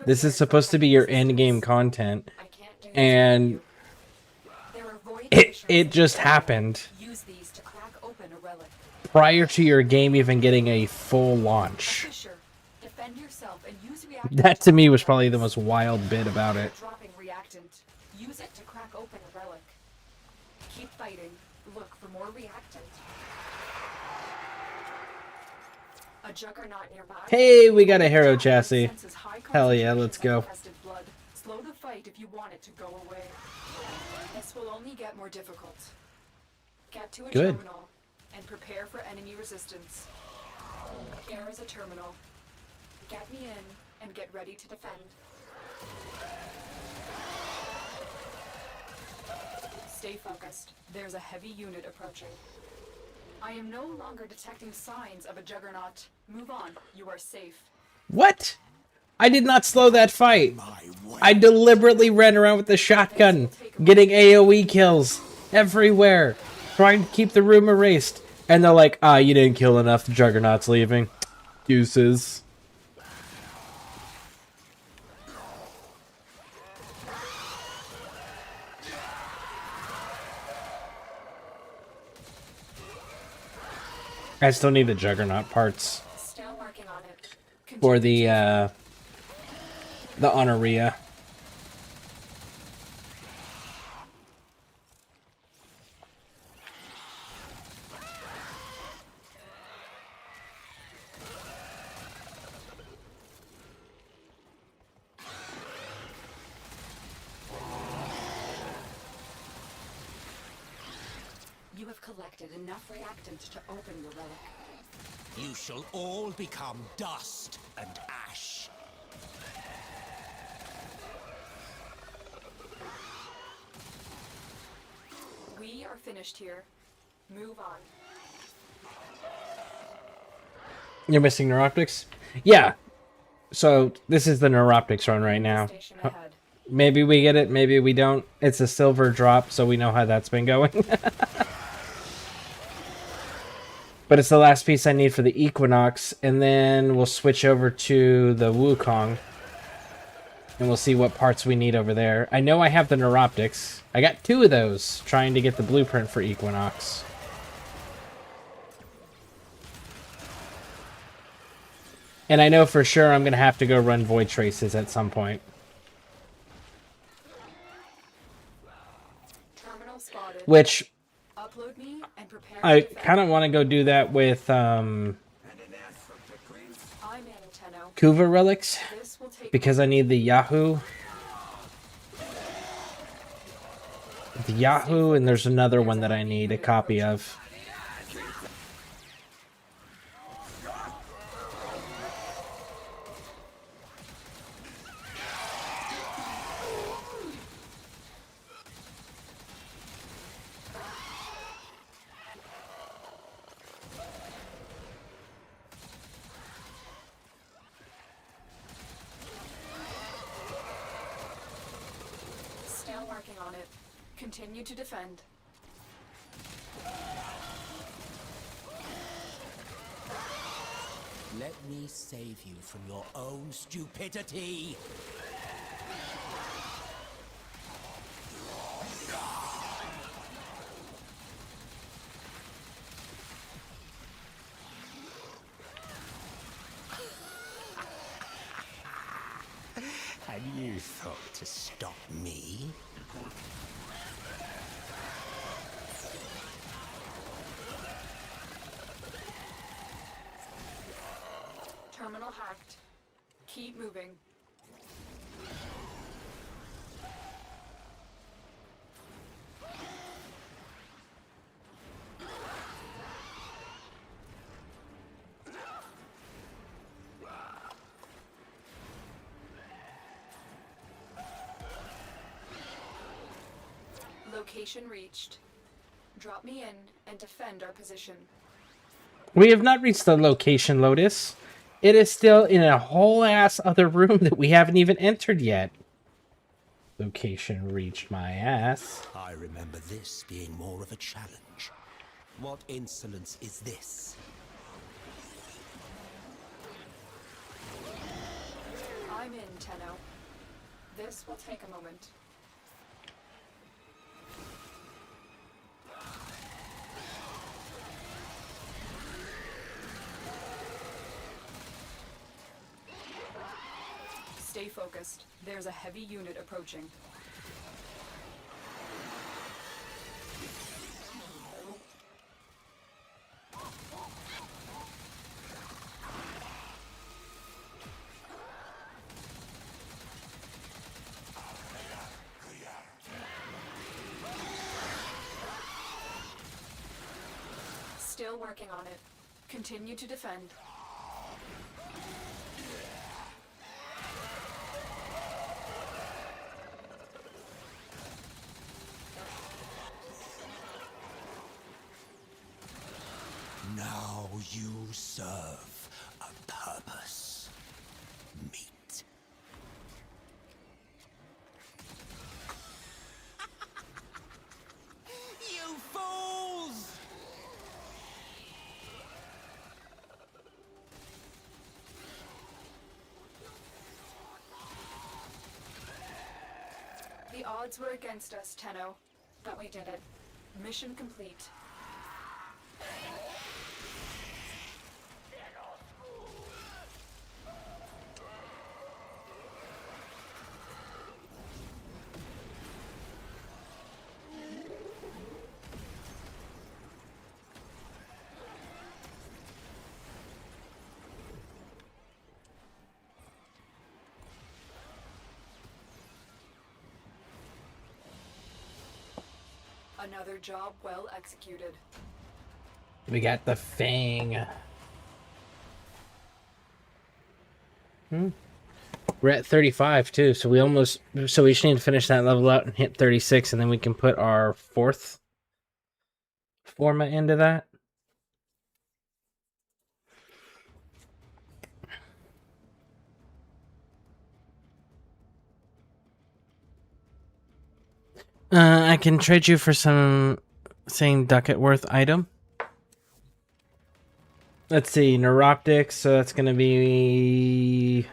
This is supposed to be your end-game content. And it just happened prior to your game even getting a full launch. That to me was probably the most wild bit about it. Use it to crack open a relic. Keep fighting. Look for more reactant. A juggernaut nearby. Hey, we got a hero chassis. Hell yeah, let's go. Slow the fight if you want it to go away. This will only get more difficult. Get to a terminal and prepare for enemy resistance. Here is a terminal. Get me in and get ready to defend. Stay focused. There's a heavy unit approaching. I am no longer detecting signs of a juggernaut. Move on. You are safe. What? I did not slow that fight. I deliberately ran around with the shotgun, getting AoE kills everywhere, trying to keep the room erased. And they're like, you didn't kill enough. The juggernaut's leaving. Deuces. I still need the Juggernaut parts Still working on it. for the Honoria. You have collected enough reactant to open your relic. You shall all become dust and ash. We are finished here. Move on. You're missing Neuroptics? Yeah. So this is the Neuroptics run right now. Station ahead. Maybe we get it, maybe we don't. It's a silver drop, so we know how that's been going. But it's the last piece I need for the Equinox, and then we'll switch over to the Wukong. And we'll see what parts we need over there. I know I have the Neuroptics. I got 2 of those, trying to get the blueprint for Equinox. And I know for sure I'm going to have to go run Void Traces at some point. Terminal spotted. Which Upload me and prepare I to defend. kind of want to go do that with I'm in, Tenno. Kuva relics, This will take because I need the Yahoo. The Yahoo, and there's another one that I need a copy of. Still working on it. Continue to defend. Let me save you from your own stupidity. And you thought to stop me? Terminal hacked. Keep moving. Location reached. Drop me in and defend our position. We have not reached the location, Lotus. It is still in a whole ass other room that we haven't even entered yet. Location reached my ass. I remember this being more of a challenge. What insolence is this? I'm in, Tenno. This will take a moment. Stay focused. There's a heavy unit approaching. Still working on it. Continue to defend. Now you serve a purpose. Meat. You fools! The odds were against us, Tenno, but we did it. Mission complete. Another job well executed. We got the Fang. We're at 35 too, so we just need to finish that level out and hit 36, and then we can put our 4th format into that. I can trade you for some saying ducat worth item. Let's see, neuroptics, so that's gonna be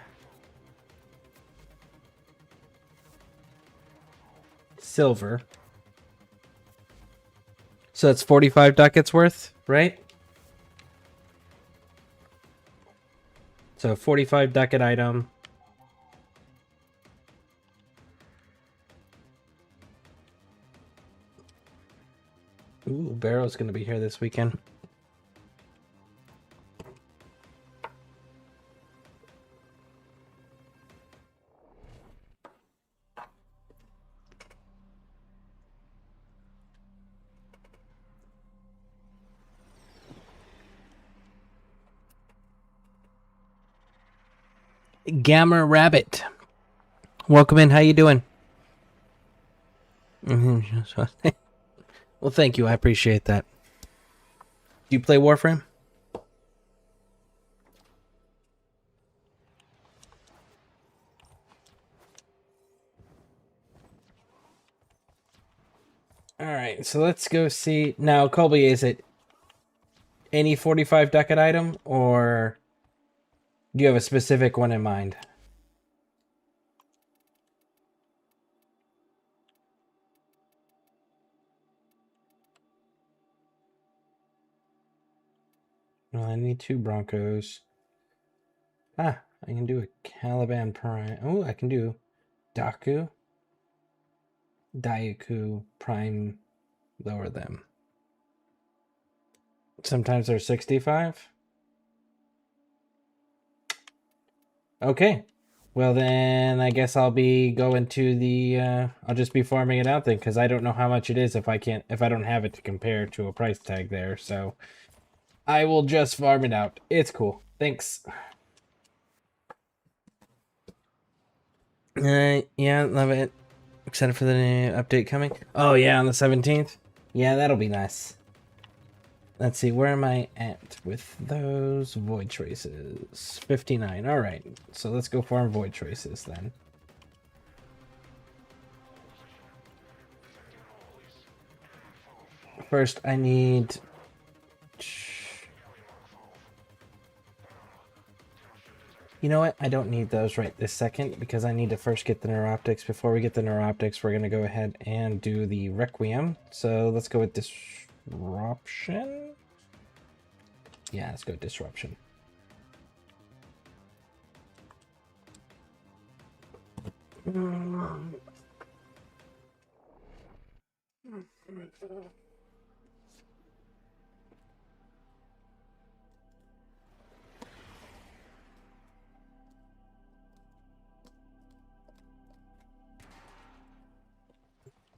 silver. So that's 45 ducats worth, right? So 45 ducat item. Ooh, Barrow's gonna be here this weekend. Gamma Rabbit, welcome in. How you doing? Well, thank you. I appreciate that. Do you play Warframe? All right, so let's go see now. Colby, is it any 45 ducat item, or do you have a specific one in mind? Well, I need 2 Broncos. I can do a Caliban Prime. Oh, I can do Daku, Daiku, Prime, lower them. Sometimes they're 65. Okay. Well, then I guess I'll be going to the I'll just be farming it out then, because I don't know how much it is if I don't have it to compare to a price tag there. So I will just farm it out. It's cool. Thanks. Yeah, love it. Excited for the new update coming. Oh yeah, on the 17th. Yeah, that'll be nice. Let's see, where am I at with those void traces? 59. All right, so let's go farm void traces then. First, I need. You know what? I don't need those right this second because I need to first get the neuroptics. Before we get the neuroptics, we're going to go ahead and do the Requiem. So let's go with Disruption. Yeah, let's go with Disruption.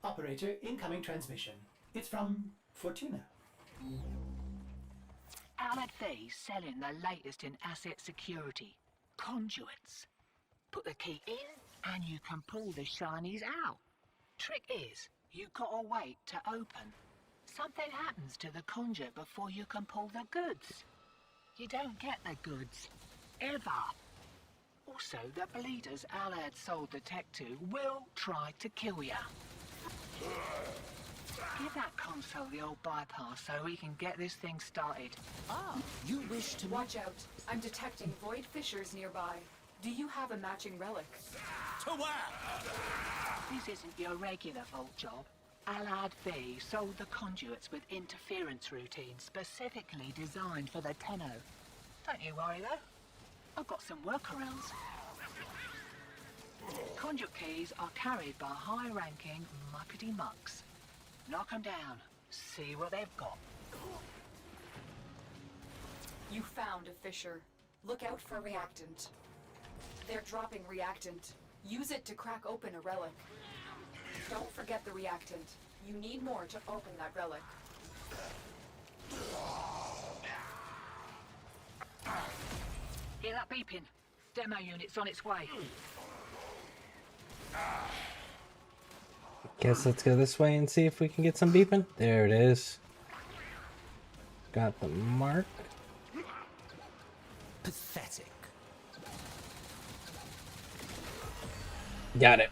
Operator, incoming transmission. It's from Fortuna. Alad V's selling the latest in asset security. Conduits. Put the key in and you can pull the shinies out. Trick is, you gotta wait to open. Something happens to the conduit before you can pull the goods. You don't get the goods. Ever. Also, the bleeders Alad sold the tech to will try to kill ya. Give that console the old bypass so we can get this thing started. Ah, you wish to... Watch out. I'm detecting void fissures nearby. Do you have a matching relic? To where? This isn't your regular vault job. Alad V sold the conduits with interference routines specifically designed for the Tenno. Don't you worry though. I've got some workarounds. Conduit keys are carried by high-ranking muckety-mucks. Knock them down. See what they've got. You found a fissure. Look out for reactant. They're dropping reactant. Use it to crack open a relic. Don't forget the reactant. You need more to open that relic. Hear that beeping? Demo unit's on its way. Guess let's go this way and see if we can get some beeping. There it is. Got the mark. Pathetic. Got it.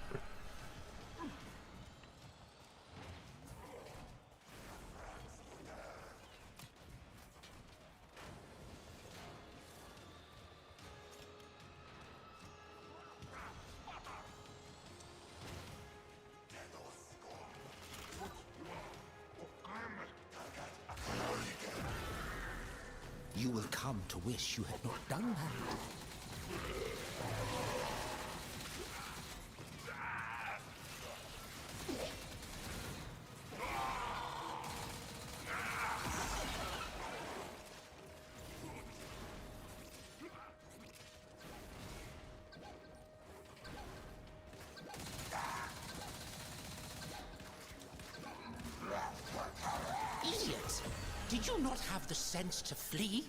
You will come to wish you had not done that. Idiot! Did you not have the sense to flee?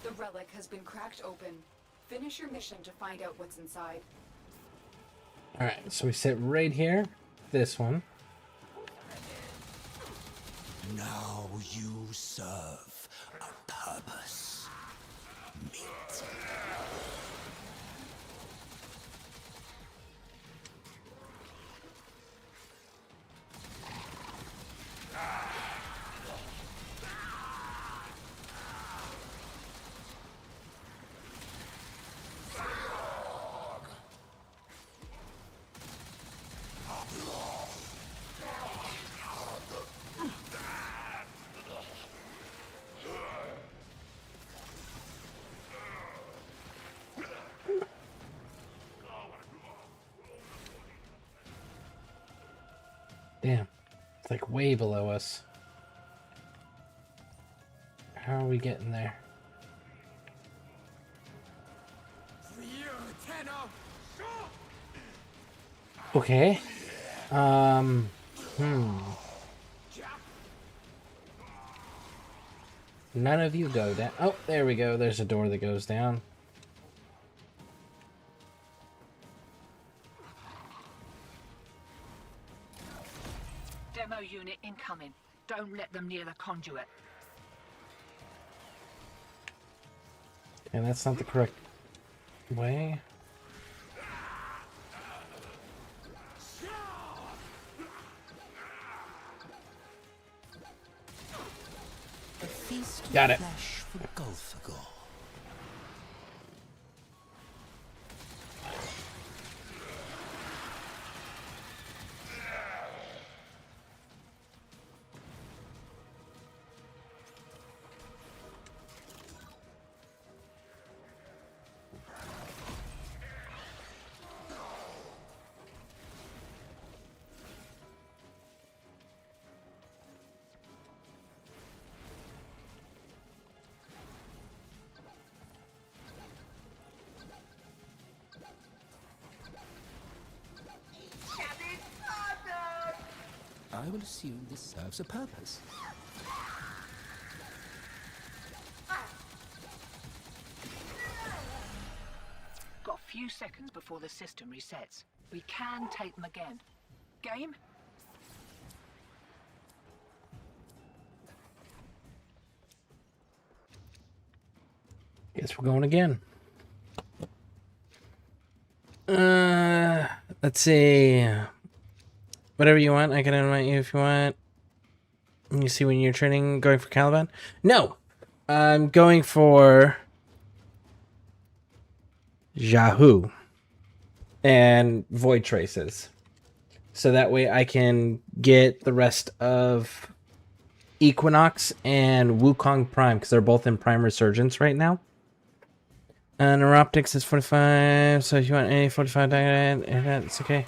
The relic has been cracked open. Finish your mission to find out what's inside. Alright, so we sit right here. This one. Now you serve a purpose. Meet. Damn. It's like way below us. How are we getting there? Okay. None of you go down. Oh, there we go. There's a door that goes down. Demo unit incoming. Don't let them near the conduit. And that's not the correct way. A feast of Got it. flesh for Golfagor. I will assume this serves a purpose. Got a few seconds before the system resets. We can take them again. Game? Guess we're going again. Let's see. Whatever you want, I can invite you if you want. You see when you're training, going for Caliban? No! I'm going for Yahoo and Void Traces. So that way I can get the rest of Equinox and Wukong Prime, because they're both in Prime Resurgence right now. And Neuroptics is 45, so if you want any 45 it's okay.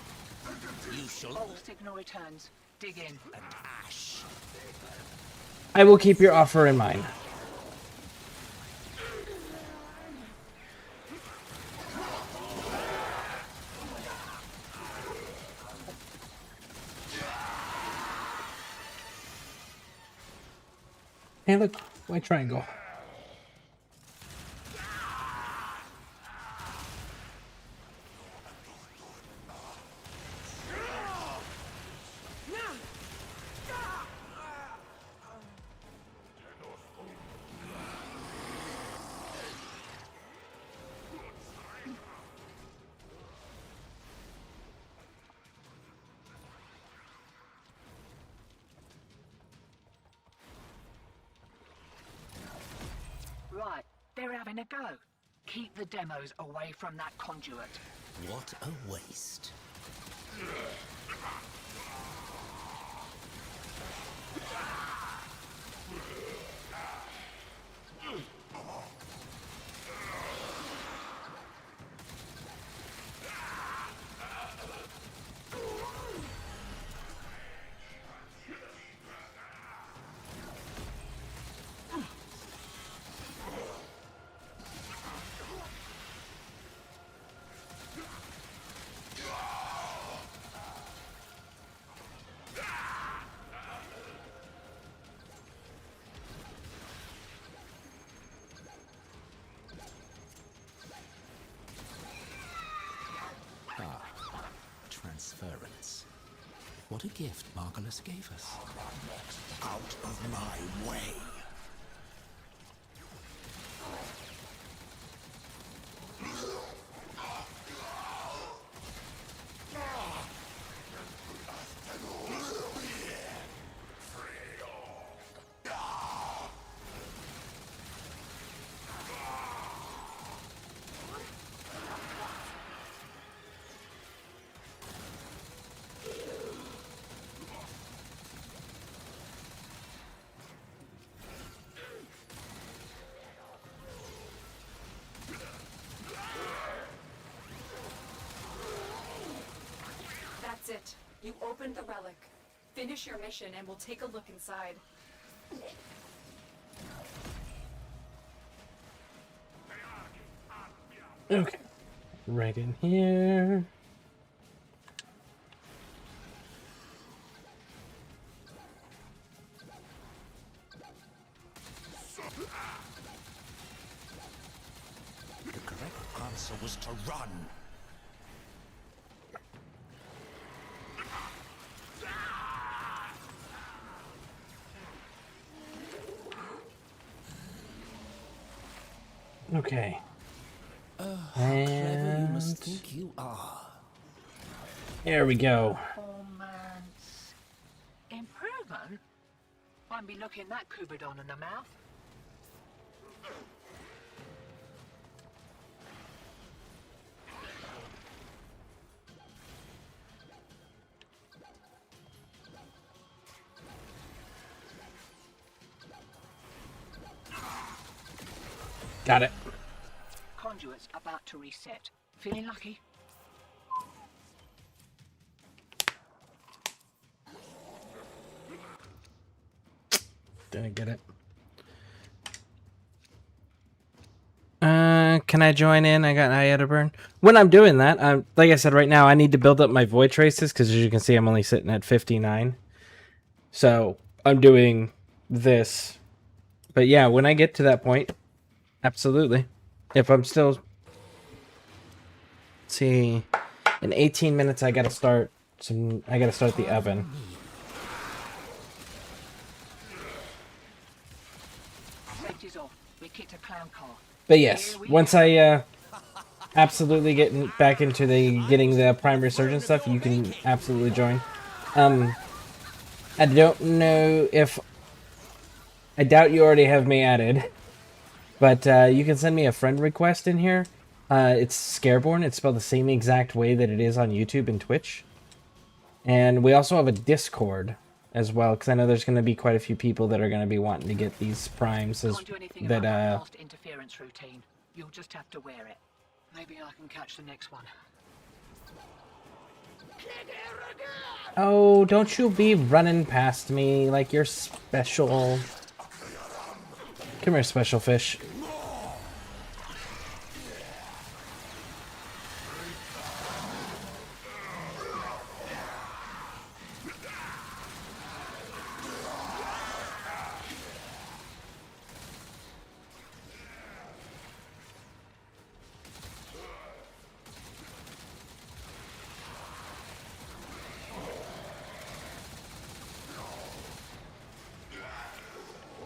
All signal returns. Dig in. I will keep your offer in mind. Hey, look, white triangle. Right, they're having a go. Keep the demos away from that conduit. What a waste. Transference. What a gift Margulis gave us. Out of my way. That's it. You opened the relic. Finish your mission and we'll take a look inside. Okay. Right in here. The correct answer was to run. Okay. How clever you must think you are. There we go. Performance. Improvement? Won't be looking that Kubidon in the mouth. Got it. Conduit's about to reset. Feeling lucky? Didn't get it. Can I join in? I got an eye to burn. When I'm doing that, like I said, right now I need to build up my void traces because, as you can see, I'm only sitting at 59. So I'm doing this. But yeah, when I get to that point, absolutely. If I'm still, let's see, in 18 minutes, I gotta start the oven. Safety's off. We kicked a clown car. But yes, once I absolutely get back into getting the Prime Resurgence stuff, you can absolutely join. I don't know if, I doubt you already have me added. But you can send me a friend request in here. It's Scareborne. It's spelled the same exact way that it is on YouTube and Twitch. And we also have a Discord as well, because I know there's going to be quite a few people that are going to be wanting to get these primes as, Can't do anything that about that last interference routine. You'll just have to wear it. Maybe I can catch the next one. Oh, don't you be running past me like you're special. Come here, special fish.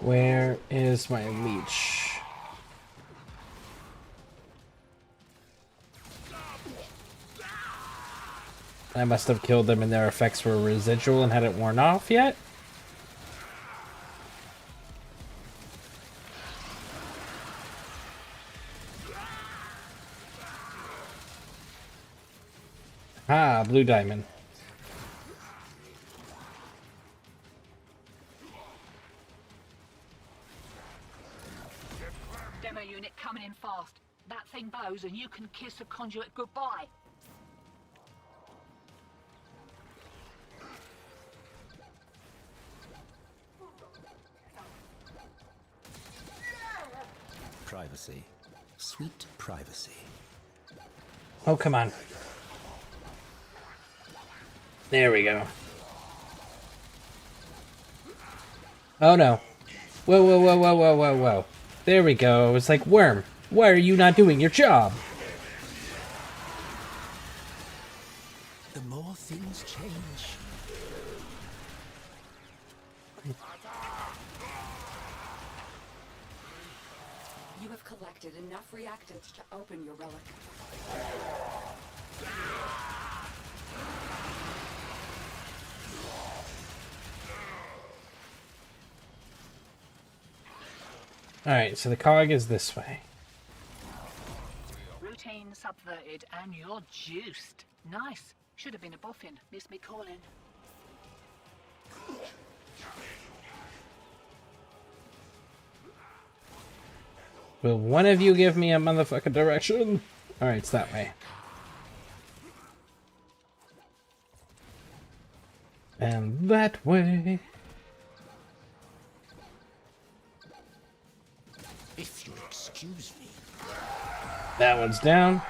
Where is my leech? I must have killed them and their effects were residual and hadn't worn off yet. Ah, blue diamond. Demo unit coming in fast. That thing bows and you can kiss a conduit goodbye. Privacy. Sweet privacy. Oh, come on. There we go. Oh no. Whoa, whoa, whoa, whoa, whoa, whoa, whoa. There we go. It's like, Worm, why are you not doing your job? The more things change. You have collected enough reactants to open your relic. Alright, so the cog is this way. Routine subverted and you're juiced. Nice. Should have been a boffin. Missed me calling. Will one of you give me a motherfucking direction? Alright, it's that way. And that way. If you excuse me. That one's down.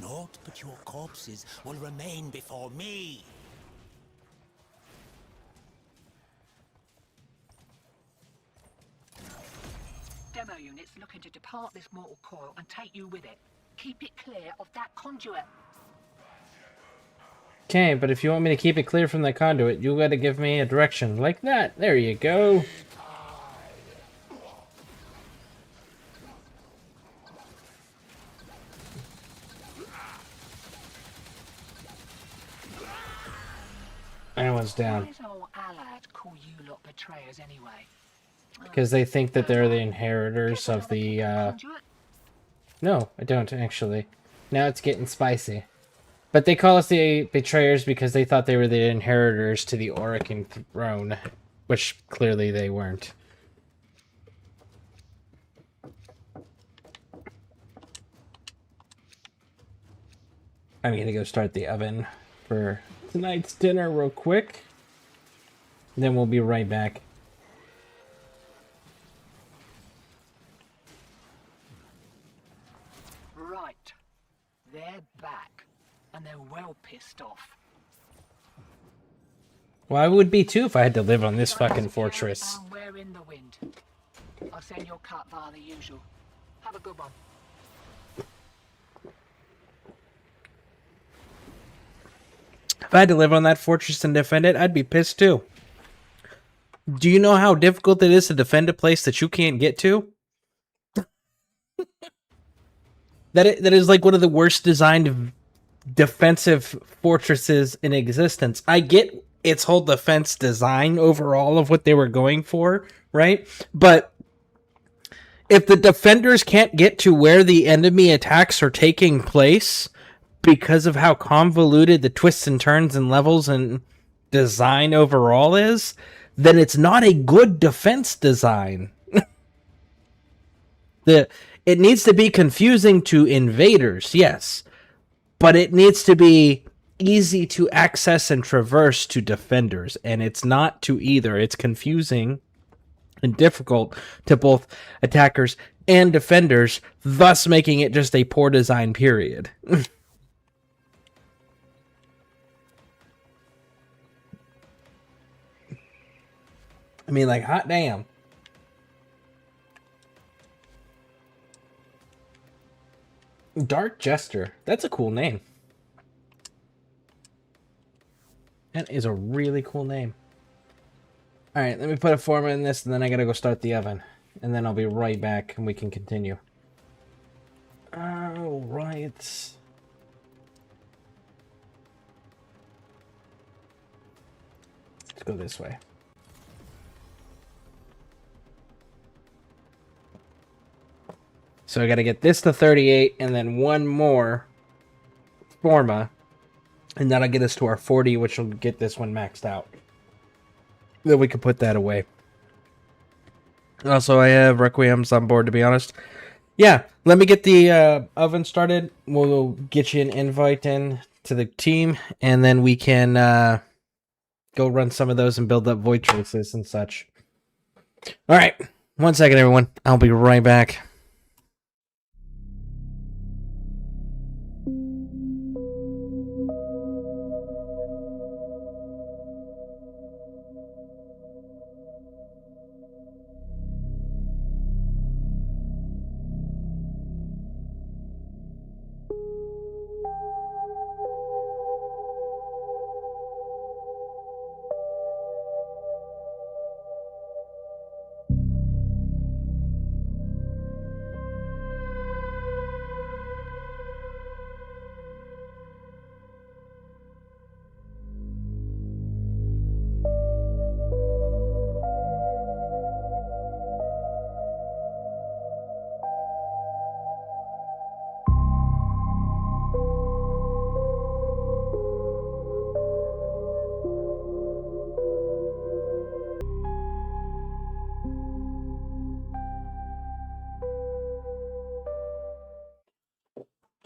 Naught but your corpses will remain before me. Demo units looking to depart this mortal coil and take you with it. Keep it clear of that conduit. Okay, but if you want me to keep it clear from the conduit, you gotta give me a direction like that. There you go. That one's down. Why does old Alad call you lot betrayers anyway? Because they think that they're the inheritors of the, Conduit? No, I don't, actually. Now it's getting spicy. But they call us the betrayers because they thought they were the inheritors to the Orokin throne. Which, clearly, they weren't. I'm gonna go start the oven for tonight's dinner real quick. Then we'll be right back. Right. They're back. And they're well pissed off. Well, I would be too if I had to live on this fucking fortress. And we're in the wind. I'll send your cut via the usual. Have a good one. If I had to live on that fortress and defend it, I'd be pissed too. Do you know how difficult it is to defend a place that you can't get to? That is like one of the worst designed defensive fortresses in existence. I get its whole defense design overall of what they were going for, right? But if the defenders can't get to where the enemy attacks are taking place because of how convoluted the twists and turns and levels and design overall is, then it's not a good defense design. It needs to be confusing to invaders, yes, but it needs to be easy to access and traverse to defenders, and it's not to either. It's confusing and difficult to both attackers and defenders, thus making it just a poor design, period. I mean, like, hot damn. Dark Jester. That's a cool name. That is a really cool name. Alright, let me put a form in this, and then I gotta go start the oven. And then I'll be right back, and we can continue. Alright. Let's go this way. So I gotta get this to 38, and then one more Forma. And that'll get us to our 40, which will get this one maxed out. Then we can put that away. Also, I have Requiems on board, to be honest. Yeah, let me get the oven started. We'll get you an invite in to the team, and then we can go run some of those and build up void traces and such. Alright, 1 second, everyone. I'll be right back.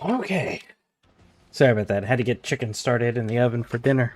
Okay. Sorry about that. Had to get chicken started in the oven for dinner.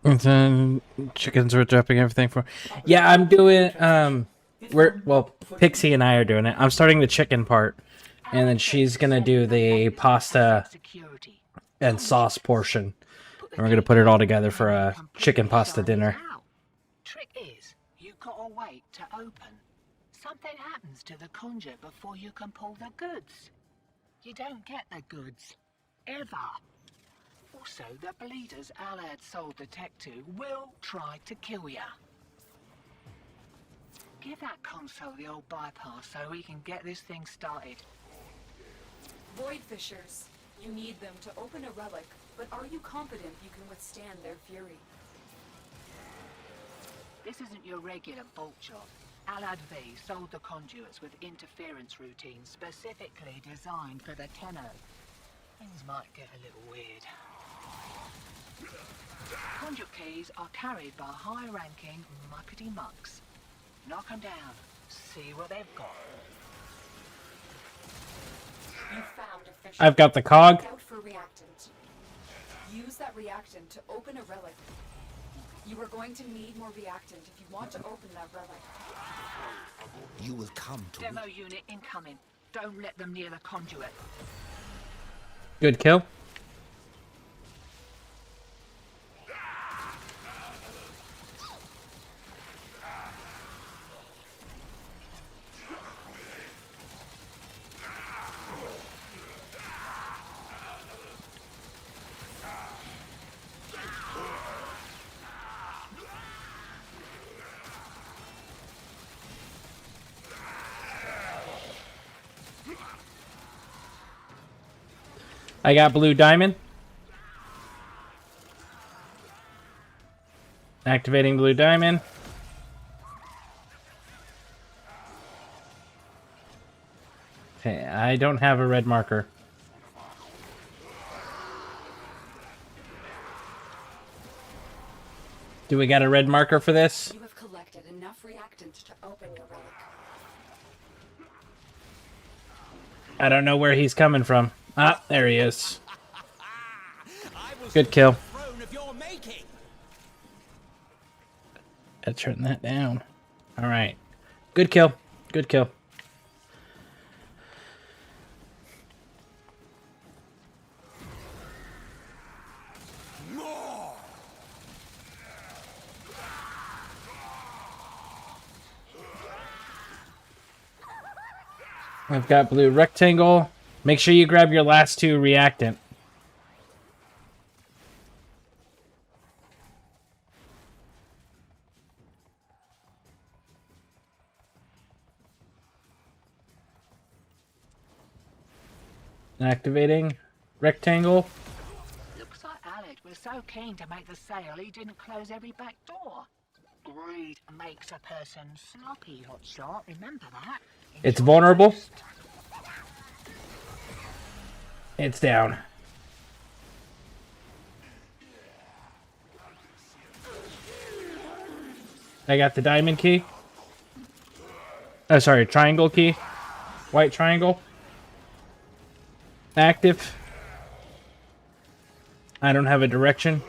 And then chickens are dropping everything for. Yeah, I'm doing. Pixie and I are doing it. I'm starting the chicken part, and then she's gonna do the pasta and sauce portion. And we're gonna put it all together for a chicken pasta dinner. Trick is, you gotta wait to open. Something happens to the conjure before you can pull the goods. You don't get the goods, ever. Also, the bleeders Alad sold the tech to will try to kill ya. Give that console the old bypass so we can get this thing started. Void fissures. You need them to open a relic, but are you confident you can withstand their fury? This isn't your regular bolt job. Alad V sold the conduits with interference routines specifically designed for the Tenno. Things might get a little weird. Conduit keys are carried by high-ranking muckety-mucks. Knock them down. See what they've got. You found a fissure. I've got the cog. Look out for reactant. Use that reactant to open a relic. You are going to need more reactant if you want to open that relic. You will come to Demo unit incoming. Don't let them near the conduit. Good kill. I got blue diamond. Activating blue diamond. Okay, I don't have a red marker. Do we got a red marker for this? You have collected enough reactant to open your relic. I don't know where he's coming from. Ah, there he is. Good kill. Gotta turn that down. Alright. Good kill. Good kill. I've got blue rectangle. Make sure you grab your last two reactant. Activating rectangle. Looks like Alad was so keen to make the sale he didn't close every back door. Greed makes a person sloppy, hotshot. Remember that? It's vulnerable. It's down. I got the diamond key. Oh, sorry, triangle key. White triangle. Active. I don't have a direction.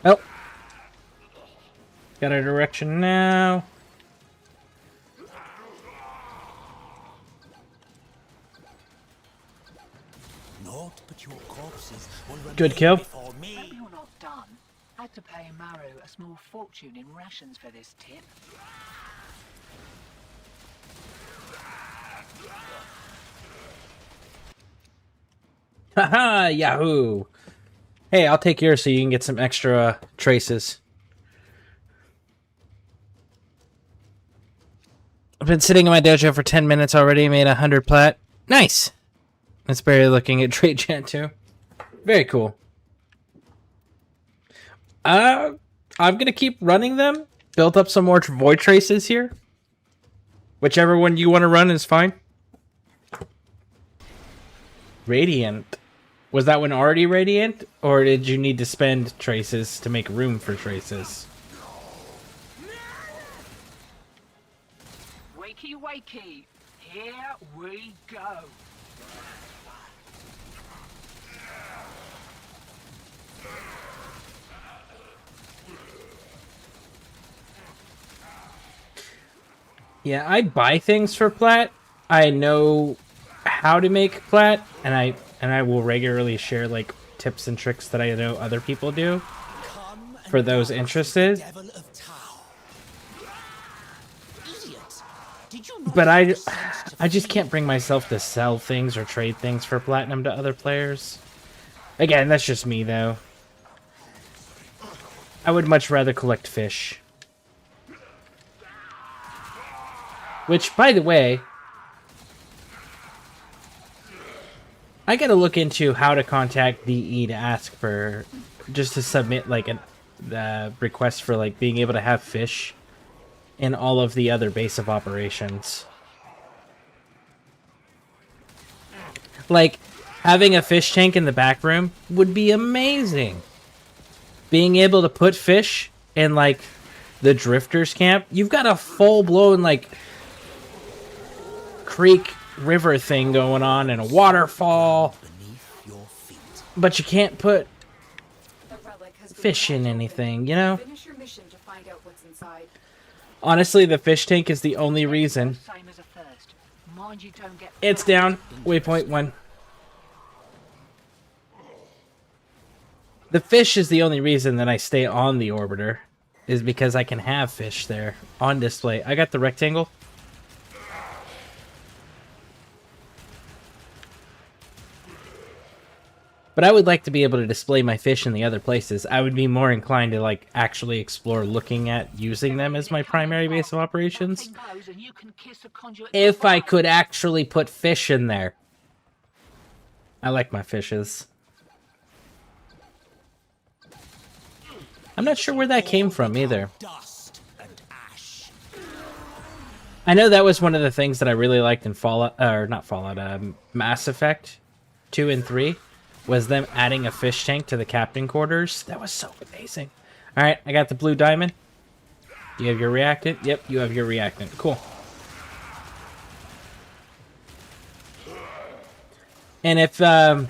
Oh. Got a direction now. Naught but your corpses will Good kill. before me. Hope you're not done. I had to pay Maru a small fortune in rations for this tip. Haha, Yahoo! Hey, I'll take yours so you can get some extra traces. I've been sitting in my dojo for 10 minutes already, made 100 plat. Nice! That's Barry looking at Trade Chat too. Very cool. I'm gonna keep running them. Built up some more void traces here. Whichever one you want to run is fine. Radiant. Was that one already radiant? Or did you need to spend traces to make room for traces? Wakey, wakey. Here we go. Yeah, I buy things for plat. I know how to make plat, and I will regularly share like tips and tricks that I know other people do for those interested. But I just can't bring myself to sell things or trade things for platinum to other players. Again, that's just me though. I would much rather collect fish. Which, by the way, I gotta look into how to contact DE to ask for, just to submit like a request for like being able to have fish in all of the other base of operations. Like, having a fish tank in the back room would be amazing. Being able to put fish in like the drifters camp, you've got a full-blown like creek river thing going on and a waterfall, but you can't put fish in anything, you know? Finish your mission to find out what's inside. Honestly, the fish tank is the only reason. Same as a first. Mind you don't get It's down. Waypoint 1. The fish is the only reason that I stay on the orbiter, is because I can have fish there on display. I got the rectangle. But I would like to be able to display my fish in the other places. I would be more inclined to like actually explore looking at using them as my primary base of operations. If I could actually put fish in there. I like my fishes. I'm not sure where that came from either. I know that was one of the things that I really liked in Fallout, or not Fallout, Mass Effect 2 and 3. Was them adding a fish tank to the captain quarters. That was so amazing. Alright, I got the blue diamond. You have your reactant? Yep, you have your reactant. Cool. And if I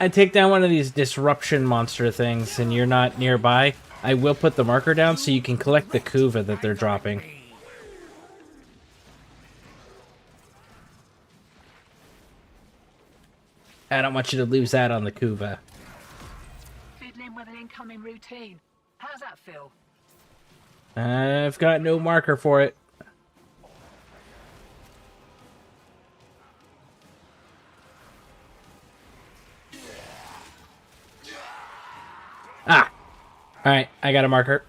take down one of these disruption monster things and you're not nearby, I will put the marker down so you can collect the Kuva that they're dropping. I don't want you to lose out on the Kuva. Fiddling with an incoming routine. How's that feel? I've got no marker for it. Ah! Alright, I got a marker.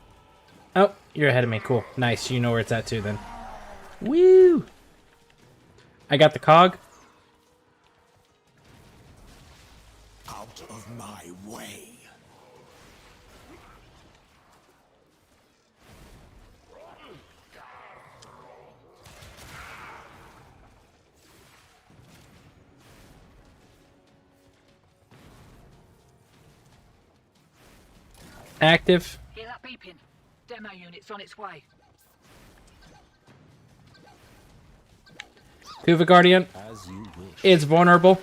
Oh, you're ahead of me. Cool. Nice. You know where it's at too then. Woo! I got the cog. Out of my way. Active. Hear that beeping? Demo unit's on its way. Kuva Guardian. As you wish. It's vulnerable.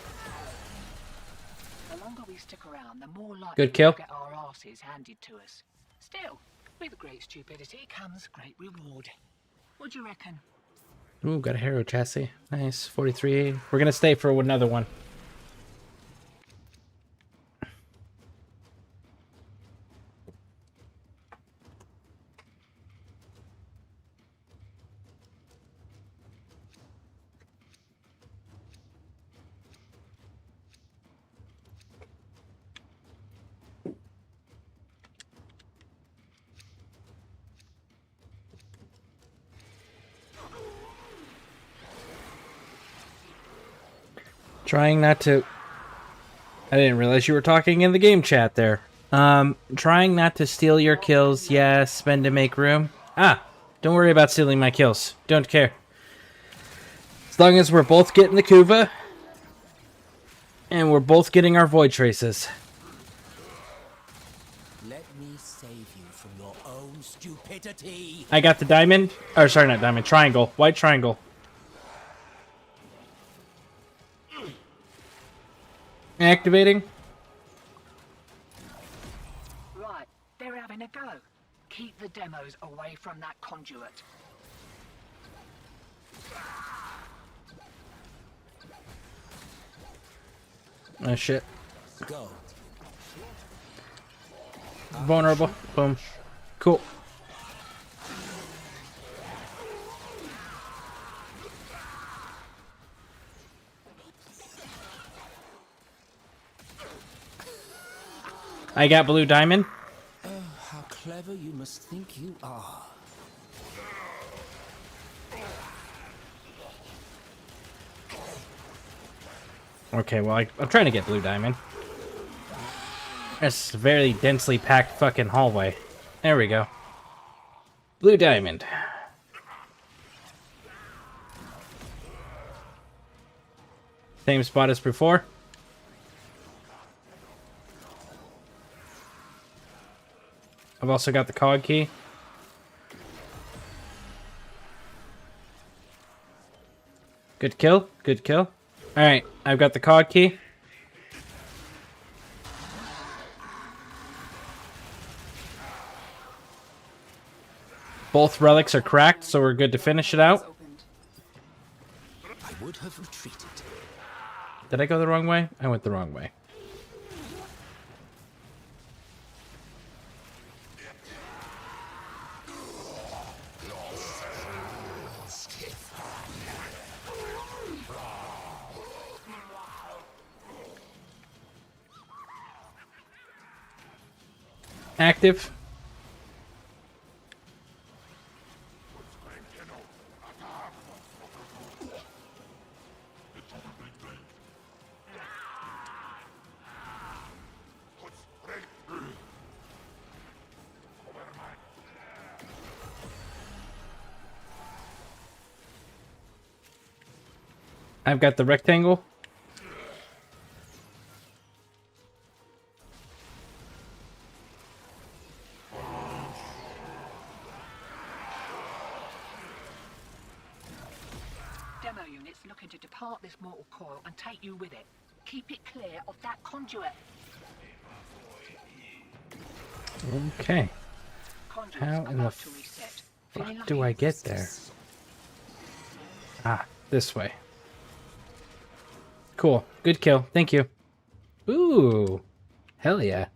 The longer we stick around, the more likely Good kill. we'll get our asses handed to us. Still, with great stupidity comes great reward. What do you reckon? Ooh, got a hero chassis. Nice. 43. We're gonna stay for another one. Trying not to... I didn't realize you were talking in the game chat there. Trying not to steal your kills. Yeah, spend to make room. Ah, don't worry about stealing my kills. Don't care. As long as we're both getting the Kuva. And we're both getting our Void Traces. Let me save you from your own stupidity. I got the diamond. Or sorry, not diamond. Triangle. White triangle. Activating. Right, they're having a go. Keep the demos away from that conduit. Oh shit. Go. Vulnerable. Boom. Cool. I got blue diamond. Oh, how clever you must think you are. Okay, well, I'm trying to get blue diamond. It's a very densely packed fucking hallway. There we go. Blue diamond. Same spot as before. I've also got the cog key. Good kill. Good kill. Alright, I've got the cog key. Both relics are cracked, so we're good to finish it out. I would have retreated. Did I go the wrong way? I went the wrong way. Active. I've got the rectangle. Demo units looking to depart this mortal coil and take you with it. Keep it clear of that conduit. Okay. Conduits How in the about to reset. Feeling fuck do lucky? I get there? Ah, this way. Cool. Good kill. Thank you. Ooh. Hell yeah.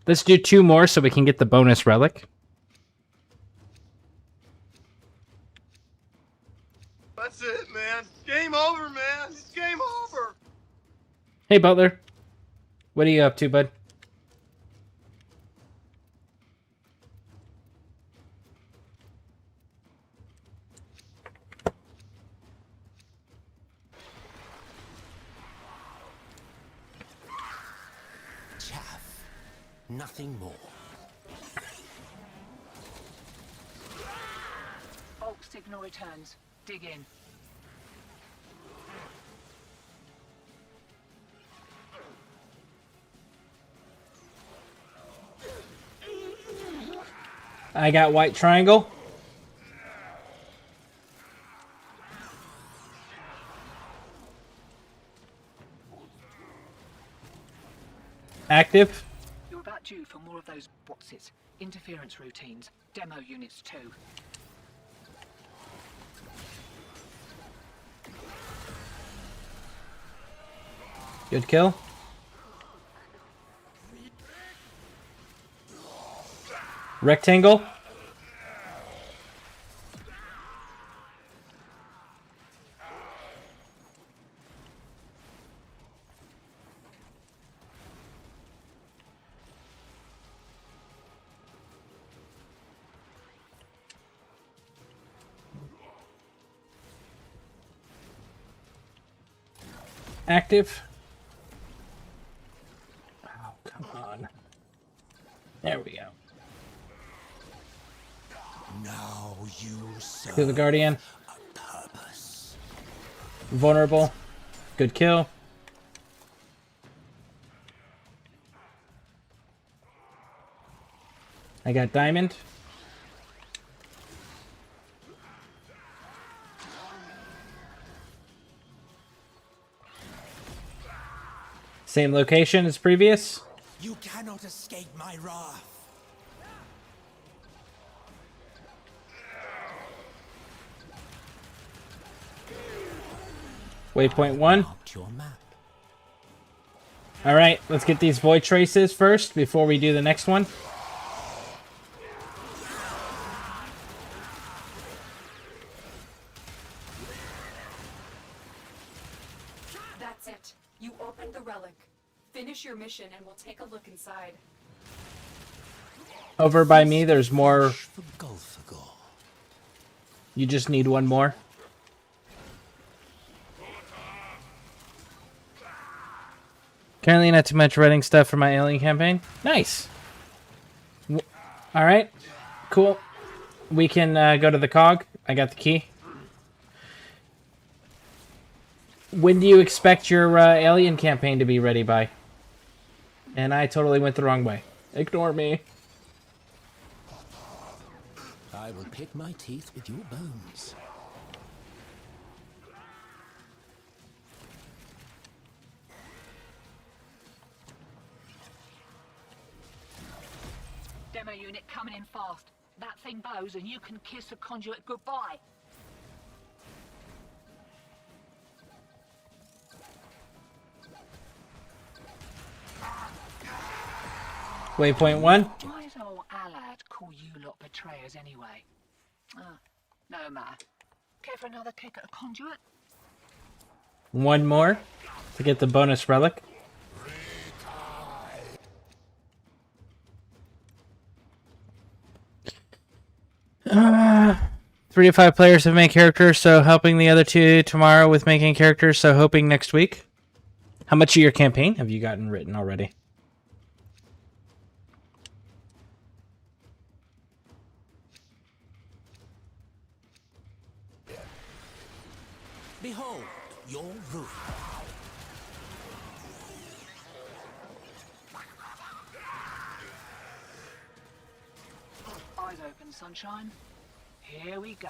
Let's do 2 more so we can get the bonus relic. That's it, man. Game over, man. It's game over. Hey, Butler. What are you up to, bud? Chaff. Nothing more. Bulk signal returns. Dig in. I got white triangle. Active. You're about due for more of those what's-its. Interference routines. Demo units too. Good kill. Rectangle. Active. Oh, come on. There we go. Now you serve Kill the Guardian. a purpose. Vulnerable. Good kill. I got diamond. Same location as previous. You cannot escape my wrath. Waypoint 1. Marked your map. Alright, let's get these void traces first before we do the next one. That's it. You opened the relic. Finish your mission and we'll take a look inside. Over by me, there's more. For Golfagor. You just need one more. Currently not too much writing stuff for my alien campaign. Nice. Alright. Cool. We can go to the cog. I got the key. When do you expect your alien campaign to be ready by? And I totally went the wrong way. Ignore me. I will pick my teeth with your bones. Demo unit coming in fast. That thing blows and you can kiss the conduit goodbye. Waypoint 1. Why does old Allard call you lot betrayers anyway? No matter. Care for another kick at a conduit? One more to get the bonus relic. Uh, 3 to 5 players have made characters, so helping the other 2 tomorrow with making characters, so hoping next week. How much of your campaign have you gotten written already? Behold, your roof. Eyes open, sunshine. Here we go.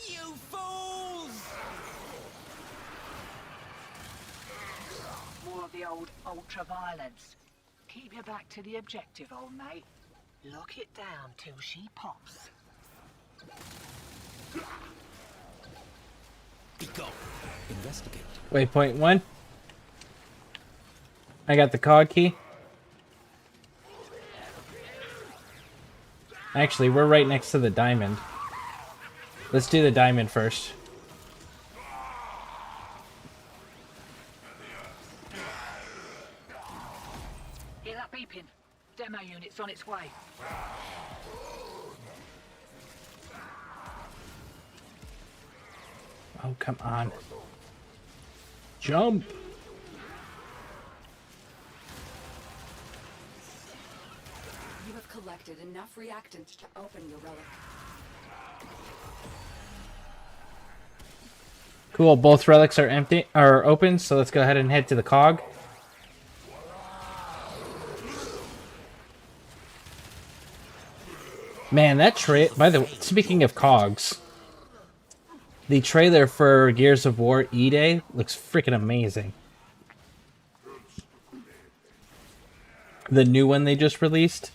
You fools! More of the old ultra-violence. Keep your back to the objective, old mate. Lock it down till she pops. Go. Investigate. Waypoint 1. I got the cog key. Actually, we're right next to the diamond. Let's do the diamond first. Hear that beeping? Demo unit's on its way. Oh, come on. Jump! You have collected enough reactants to open your relic. Cool, both relics are empty, are open, so let's go ahead and head to the cog. Man, that by the way, speaking of cogs, the trailer for Gears of War E-Day looks freaking amazing. The new one they just released.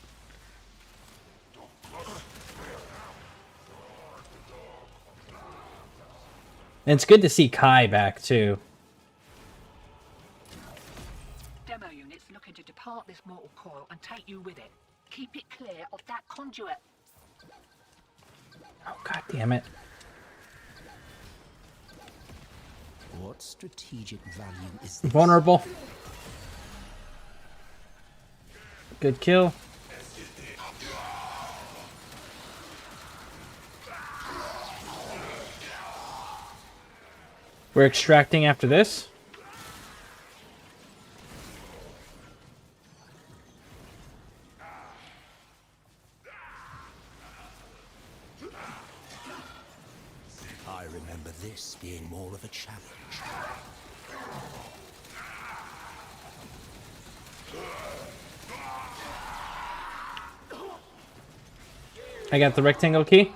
And it's good to see Kai back, too. Demo unit's looking to depart this mortal coil and take you with it. Keep it clear of that conduit. Oh, god damn it. What strategic value is this? Vulnerable. Good kill. We're extracting after this. I remember this being more of a challenge. I got the rectangle key.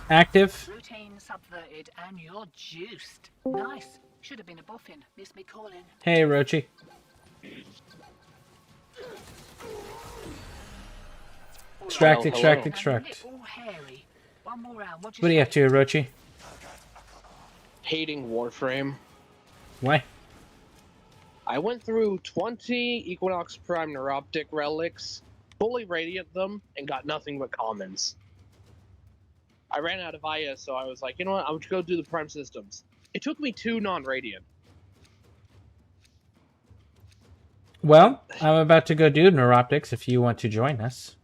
Active. Routine subverted and you're juiced. Nice. Should have been a boffin. Missed me calling. Hey, Rochi. Extract, Well, extract, hello. extract. Little hairy. One more round. What What are you up to, Orochi? Hating Warframe. Why? I went through 20 Equinox Prime Neuroptic relics, fully radiant them, and got nothing but commons. I ran out of Aya, so I was like, you know what, I'm gonna go do the Prime Systems. It took me 2 non-radiant. Well, I'm about to go do Neuroptics if you want to join us.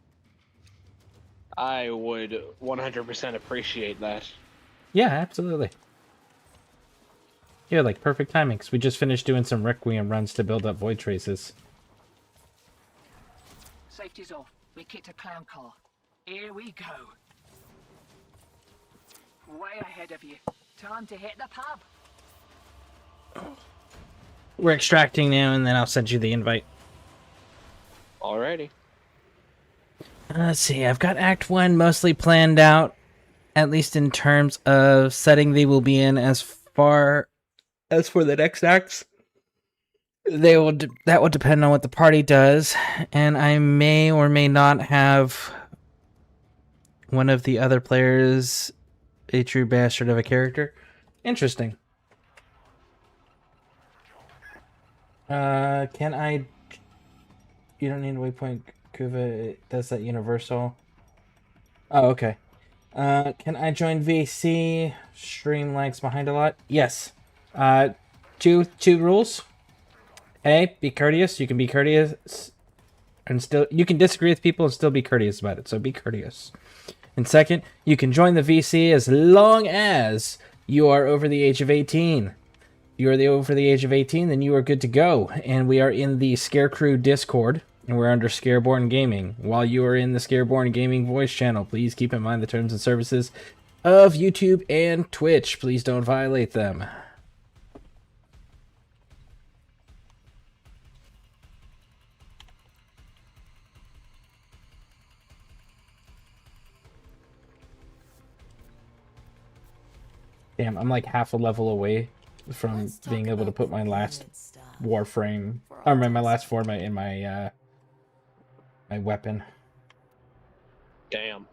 I would 100% appreciate that. Yeah, absolutely. Yeah, like perfect timing, because we just finished doing some Requiem runs to build up Void Traces. Safety's off. We kicked a clown car. Here we go. Way ahead of you. Time to hit the pub. We're extracting now, and then I'll send you the invite. Alrighty. Let's see, I've got Act 1 mostly planned out, at least in terms of setting they will be in. As far as for the next acts, that will depend on what the party does, and I may or may not have one of the other players a true bastard of a character. Interesting. Can I... You don't need a waypoint, Kuva. Does that universal? Oh, okay. Can I join VC? Stream lags behind a lot? Yes. Two rules. A, be courteous. You can be courteous and still... You can disagree with people and still be courteous about it, so be courteous. And second, you can join the VC as long as you are over the age of 18. If you are over the age of 18, then you are good to go. And we are in the ScareCrew Discord, and we're under Scareborne Gaming. While you are in the Scareborne Gaming voice channel, please keep in mind the terms and services of YouTube and Twitch. Please don't violate them. Damn, I'm like half a level away from being able to put my last Warframe, or my last format in my my weapon. Damn.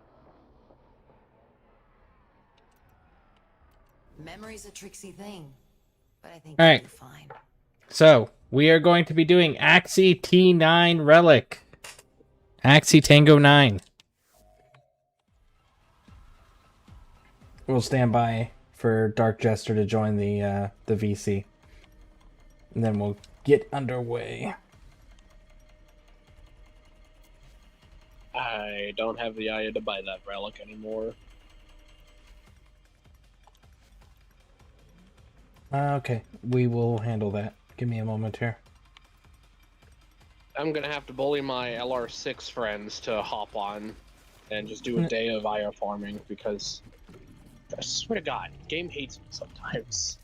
Memory's a tricksy thing, but I think All you'll right. do fine. So we are going to be doing Axie T9 Relic, Axie Tango 9. We'll stand by for Dark Jester to join the VC, and then we'll get underway. I don't have the Aya to buy that relic anymore. Okay, we will handle that. Give me a moment here. I'm gonna have to bully my LR6 friends to hop on and just do a day of Aya farming because I swear to God, game hates me sometimes.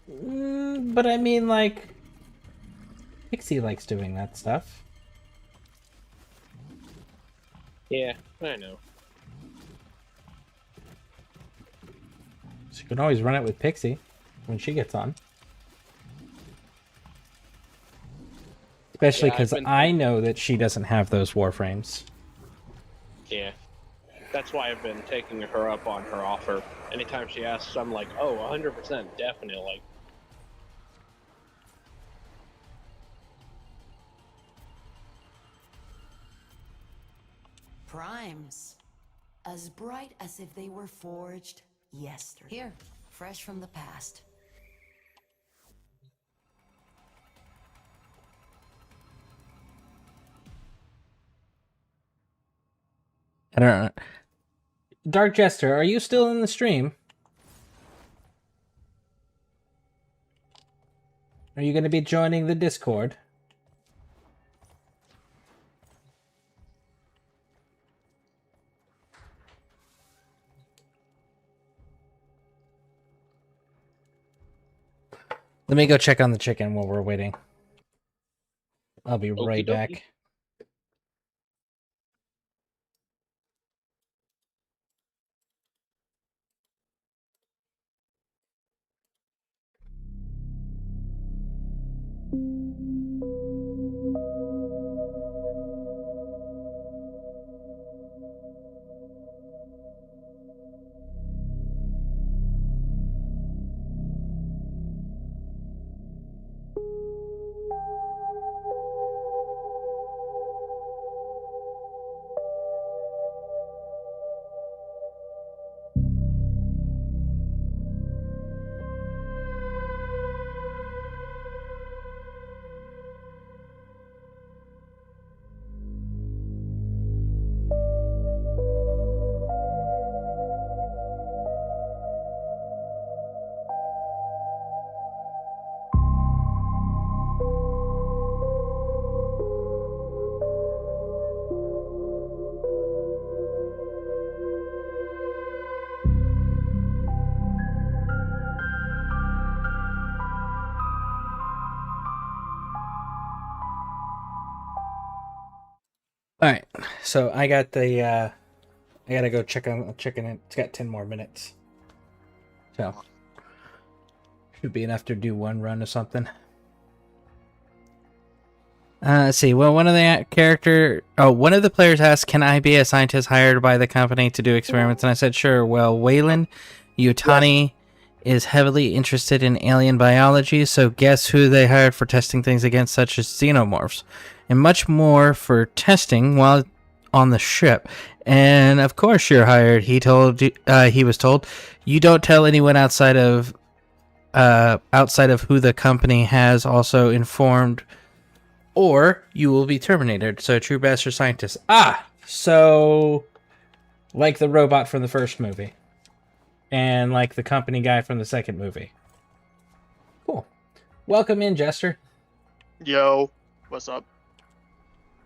But I mean, like, Pixie likes doing that stuff. Yeah, I know. So you can always run it with Pixie when she gets on. Especially because I know that she doesn't have those Warframes. Yeah. That's why I've been taking her up on her offer. Anytime she asks, I'm like, oh, 100%, definitely. Primes. As bright as if they were forged yesterday. Here, fresh from the past. I don't know. Dark Jester, are you still in the stream? Are you going to be joining the Discord? Let me go check on the chicken while we're waiting. I'll be right back. so I got the I gotta go checking it. It's got 10 more minutes. So should be enough to do one run or something. Let's see. Well, one of the players asked, "Can I be a scientist hired by the company to do experiments?" And I said, "Sure." Well, Waylon Yutani is heavily interested in alien biology, so guess who they hired for testing things against, such as xenomorphs, and much more for testing while on the ship. And of course, you're hired. He was told, "You don't tell anyone outside of who the company has also informed, or you will be terminated." So, true bastard scientist. So like the robot from the first movie, and like the company guy from the second movie. Cool. Welcome in, Jester. Yo, what's up?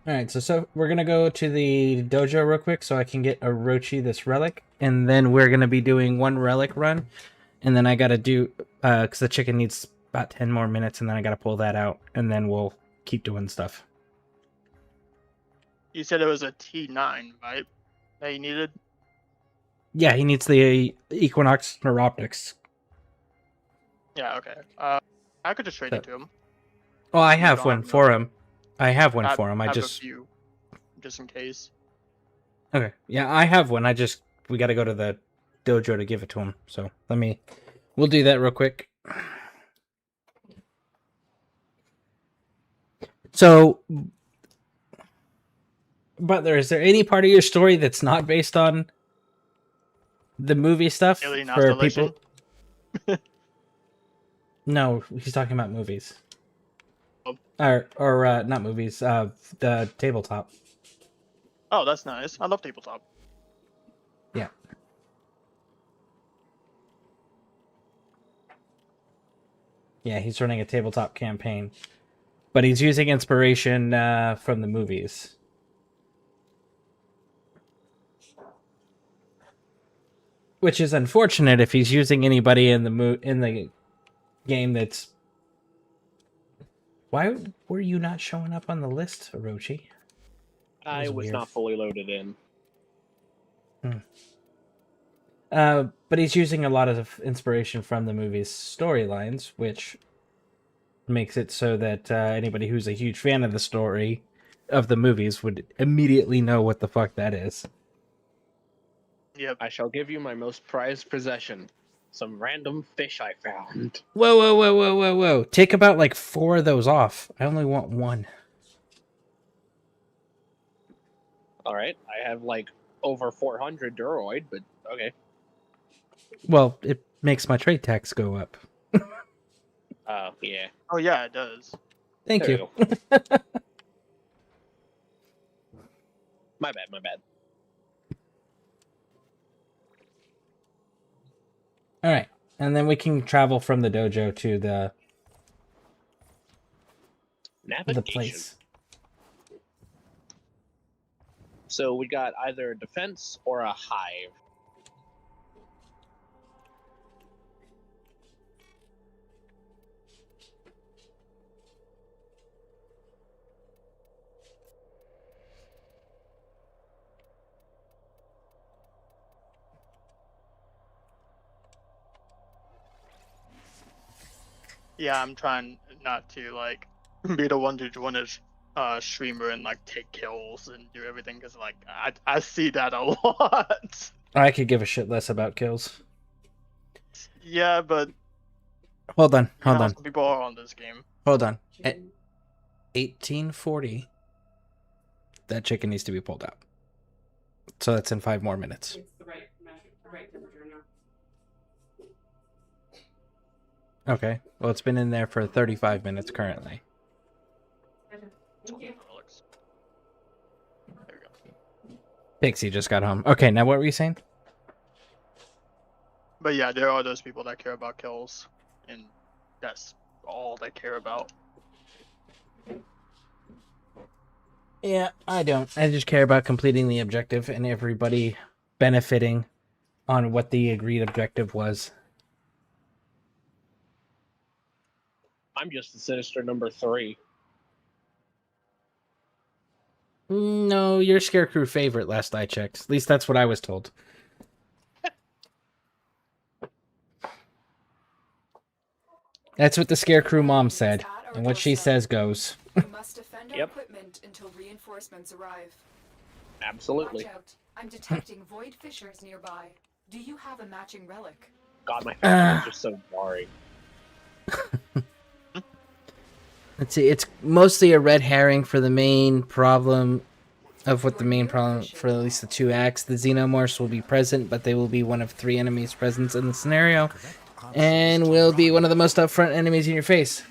All right, so we're gonna go to the dojo real quick so I can get Orochi this relic, and then we're gonna be doing one relic run, and then I gotta do because the chicken needs about 10 more minutes, and then I gotta pull that out, and then we'll keep doing stuff. You said it was a T9, right? That you needed? Yeah, he needs the Equinox Neuroptics. Yeah, okay. I could just trade it to him. Well, I have one for him. I have one for him. I have a few, just in case. Okay. Yeah, I have one. We got to go to the dojo to give it to him. So we'll do that real quick. So, Butler, is there any part of your story that's not based on the movie stuff Alien for people? No, he's talking about movies. Oh. Or not movies, the tabletop. Oh, that's nice. I love tabletop. Yeah. Yeah, he's running a tabletop campaign. But he's using inspiration from the movies. Which is unfortunate if he's using anybody in the game that's... Why were you not showing up on the list, Orochi? I was not fully loaded in. But he's using a lot of inspiration from the movie's storylines, which makes it so that anybody who's a huge fan of the story of the movies would immediately know what the fuck that is. Yep. I shall give you my most prized possession. Some random fish I found. Whoa. Take about like 4 of those off. I only want 1. Alright, I have like over 400 Duroid, but okay. Well, it makes my trade tax go up. Yeah. Oh, yeah, it does. Thank you. My bad. All right, and then we can travel from the dojo to the place. So we got either a defense or a hive. Yeah, I'm trying not to like be the one to join a streamer and like take kills and do everything because like I see that a lot. I could give a shit less about kills. Yeah, but hold on. Some people are on this game. Hold on. At 1840, that chicken needs to be pulled out. So that's in 5 more minutes. It's the right temperature now. Okay. Well, it's been in there for 35 minutes currently. Pixie just got home. Okay, now what were you saying? But yeah, there are those people that care about kills, and that's all they care about. Yeah, I don't. I just care about completing the objective and everybody benefiting on what the agreed objective was. I'm just the Sinister number 3. No, you're ScareCrew favorite last I checked. At least that's what I was told. That's what the ScareCrew mom said. And what she says goes. You must defend our Yep. equipment until reinforcements arrive. Absolutely. Watch out. I'm detecting void fissures nearby. Do you have a matching relic? God, my face is just so jarring. Let's see, it's mostly a red herring for the main problem of what the main problem for at least the 2 acts. The Xenomorphs will be present, but they will be one of 3 enemies present in the scenario. And will be one of the most upfront enemies in your face.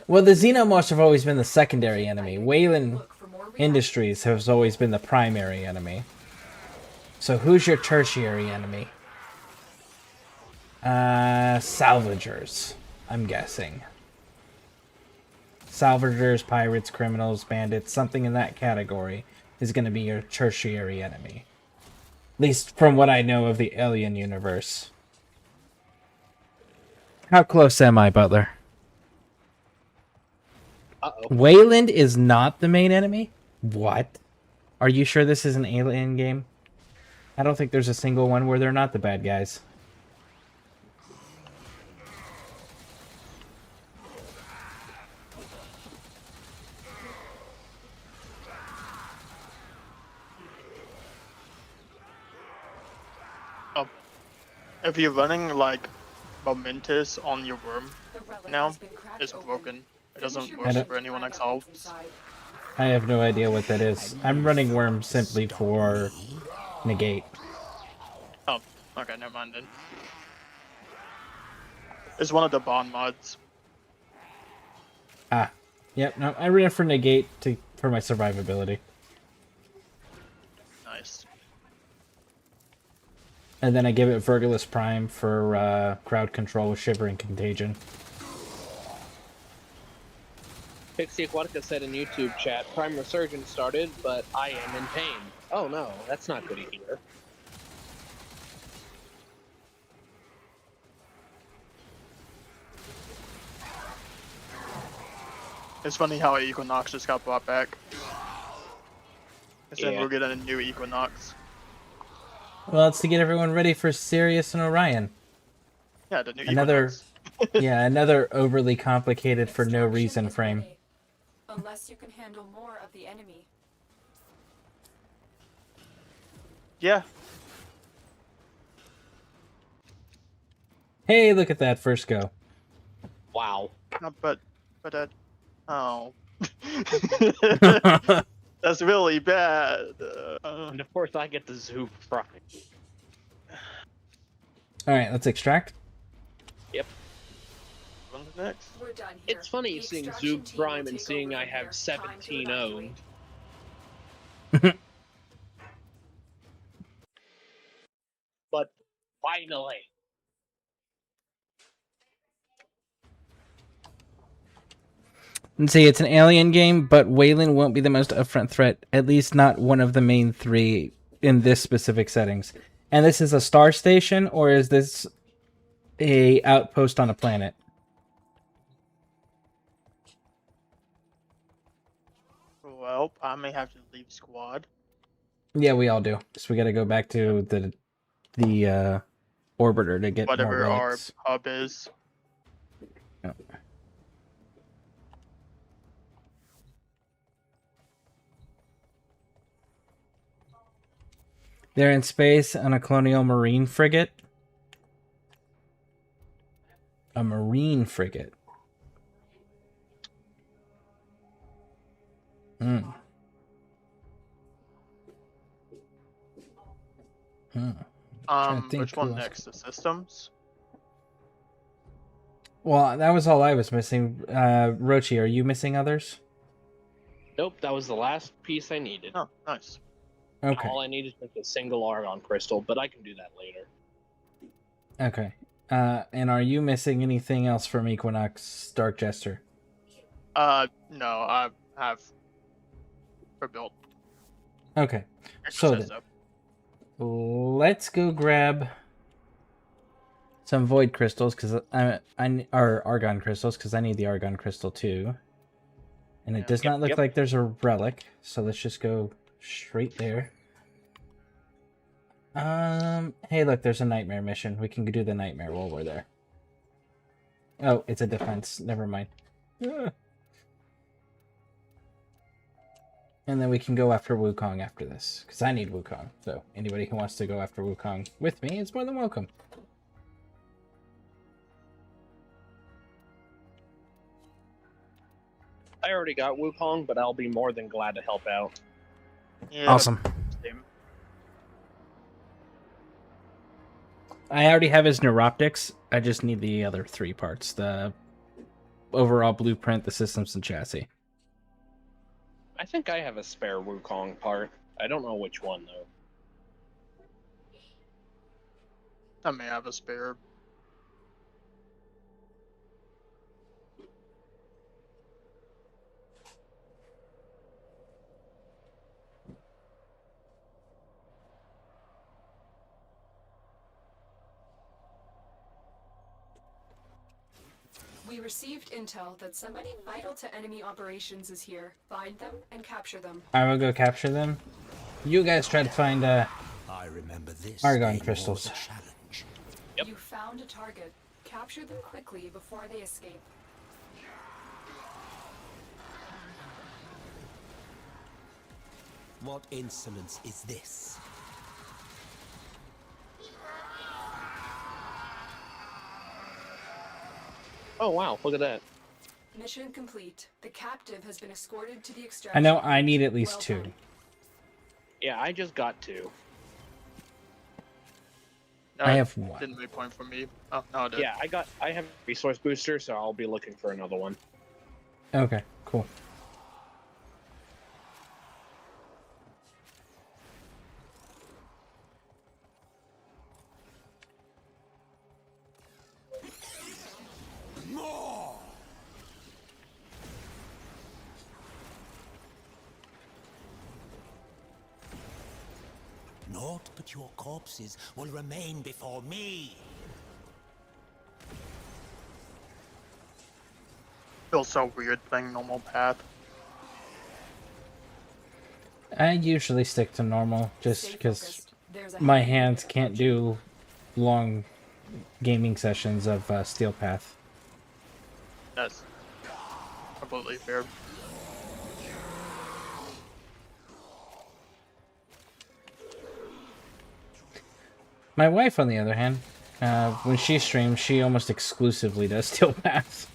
Well, the Xenomorphs have always been the secondary enemy. Wayland Industries has always been the primary enemy. So who's your tertiary enemy? Salvagers, I'm guessing. Salvagers, pirates, criminals, bandits, something in that category is going to be your tertiary enemy. At least from what I know of the Alien universe. How close am I, Butler? Uh-oh. Wayland is not the main enemy? What? Are you sure this is an Alien game? I don't think there's a single one where they're not the bad guys. If you're running like Momentous on your worm now, it's broken. It doesn't work for anyone else. I have no idea what that is. I'm running Worm simply for negate. Oh, okay, never mind then. It's one of the bond mods. Ah, yep. No, I ran it for negate for my survivability. Nice. And then I give it Vergilus Prime for crowd control with Shiver and Contagion. Pixie Aquatica said in YouTube chat, Prime Resurgence started, but I am in pain. Oh no, that's not good to hear. It's funny how Equinox just got brought back. Then Yeah. we're getting a new Equinox. Well, it's to get everyone ready for Sirius and Orion. Yeah, the new Another, Equinox. yeah, another overly complicated for no reason frame. Unless you can handle more of the enemy. Yeah. Hey, look at that first go. Wow. But oh. That's really bad. And of course I get the Zoop Prime. Alright, let's extract. Yep. What's next? We're done here. It's funny seeing Zoop Prime and seeing I have 17 owned. But finally. And see, it's an Alien game, but Wayland won't be the most upfront threat, at least not one of the main 3 in this specific settings. And this is a star station, or is this a outpost on a planet? Well, I may have to leave squad. Yeah, we all do. So we got to go back to the orbiter to get Whatever more our relics. hub is. Oh. They're in space on a colonial marine frigate. A marine frigate. Hmm. Hmm. Which one next? The systems? Well, that was all I was missing. Rochi, are you missing others? Nope, that was the last piece I needed. Oh, nice. Okay. All I need is just a single Argon crystal, but I can do that later. Okay. And are you missing anything else from Equinox Dark Jester? No, I have rebuilt. Okay. So then, let's go grab some Void Crystals, because or Argon Crystals, because I need the Argon Crystal too. And it does not look like there's a relic, so let's just go straight there. Hey, look, there's a nightmare mission. We can do the nightmare while we're there. Oh, it's a defense. Never mind. And then we can go after Wukong after this, because I need Wukong. So anybody who wants to go after Wukong with me is more than welcome. I already got Wukong, but I'll be more than glad to help out. Yeah, Awesome. same. I already have his neuroptics. I just need the other 3 parts. The overall blueprint, the systems, and chassis. I think I have a spare Wukong part. I don't know which one, though. I may have a spare. We received intel that somebody vital to enemy operations is here. Find them and capture them. I will go capture them. You guys try to find I remember this Argon being crystals. more of a challenge. You found a target. Capture them quickly before they escape. What insolence is this? Oh wow, look at that. Mission complete. The captive has been escorted to the extraction. I know I need at least Well 2. done. Yeah, I just got 2. I have 1. Didn't make point for me. Oh, no, it did. Yeah, I have a resource booster, so I'll be looking for another one. Okay, cool. More! Naught but your corpses will remain before me. Feels so weird playing normal path. I usually stick to normal, just Stay because focused. There's a my heavy hands approach. can't do long gaming sessions of Steel Path. That's completely fair. My wife, on the other hand, when she streams, she almost exclusively does Steel Path.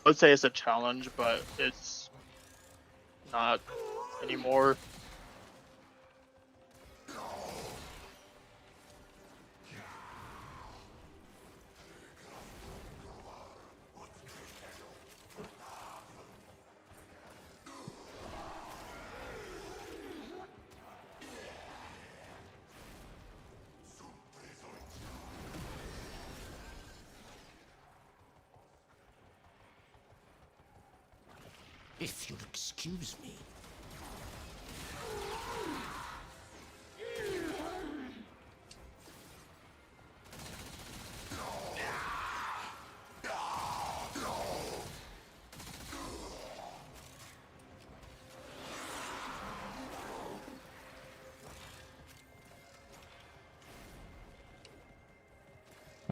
I would say it's a challenge, but it's not anymore. If you'll excuse me.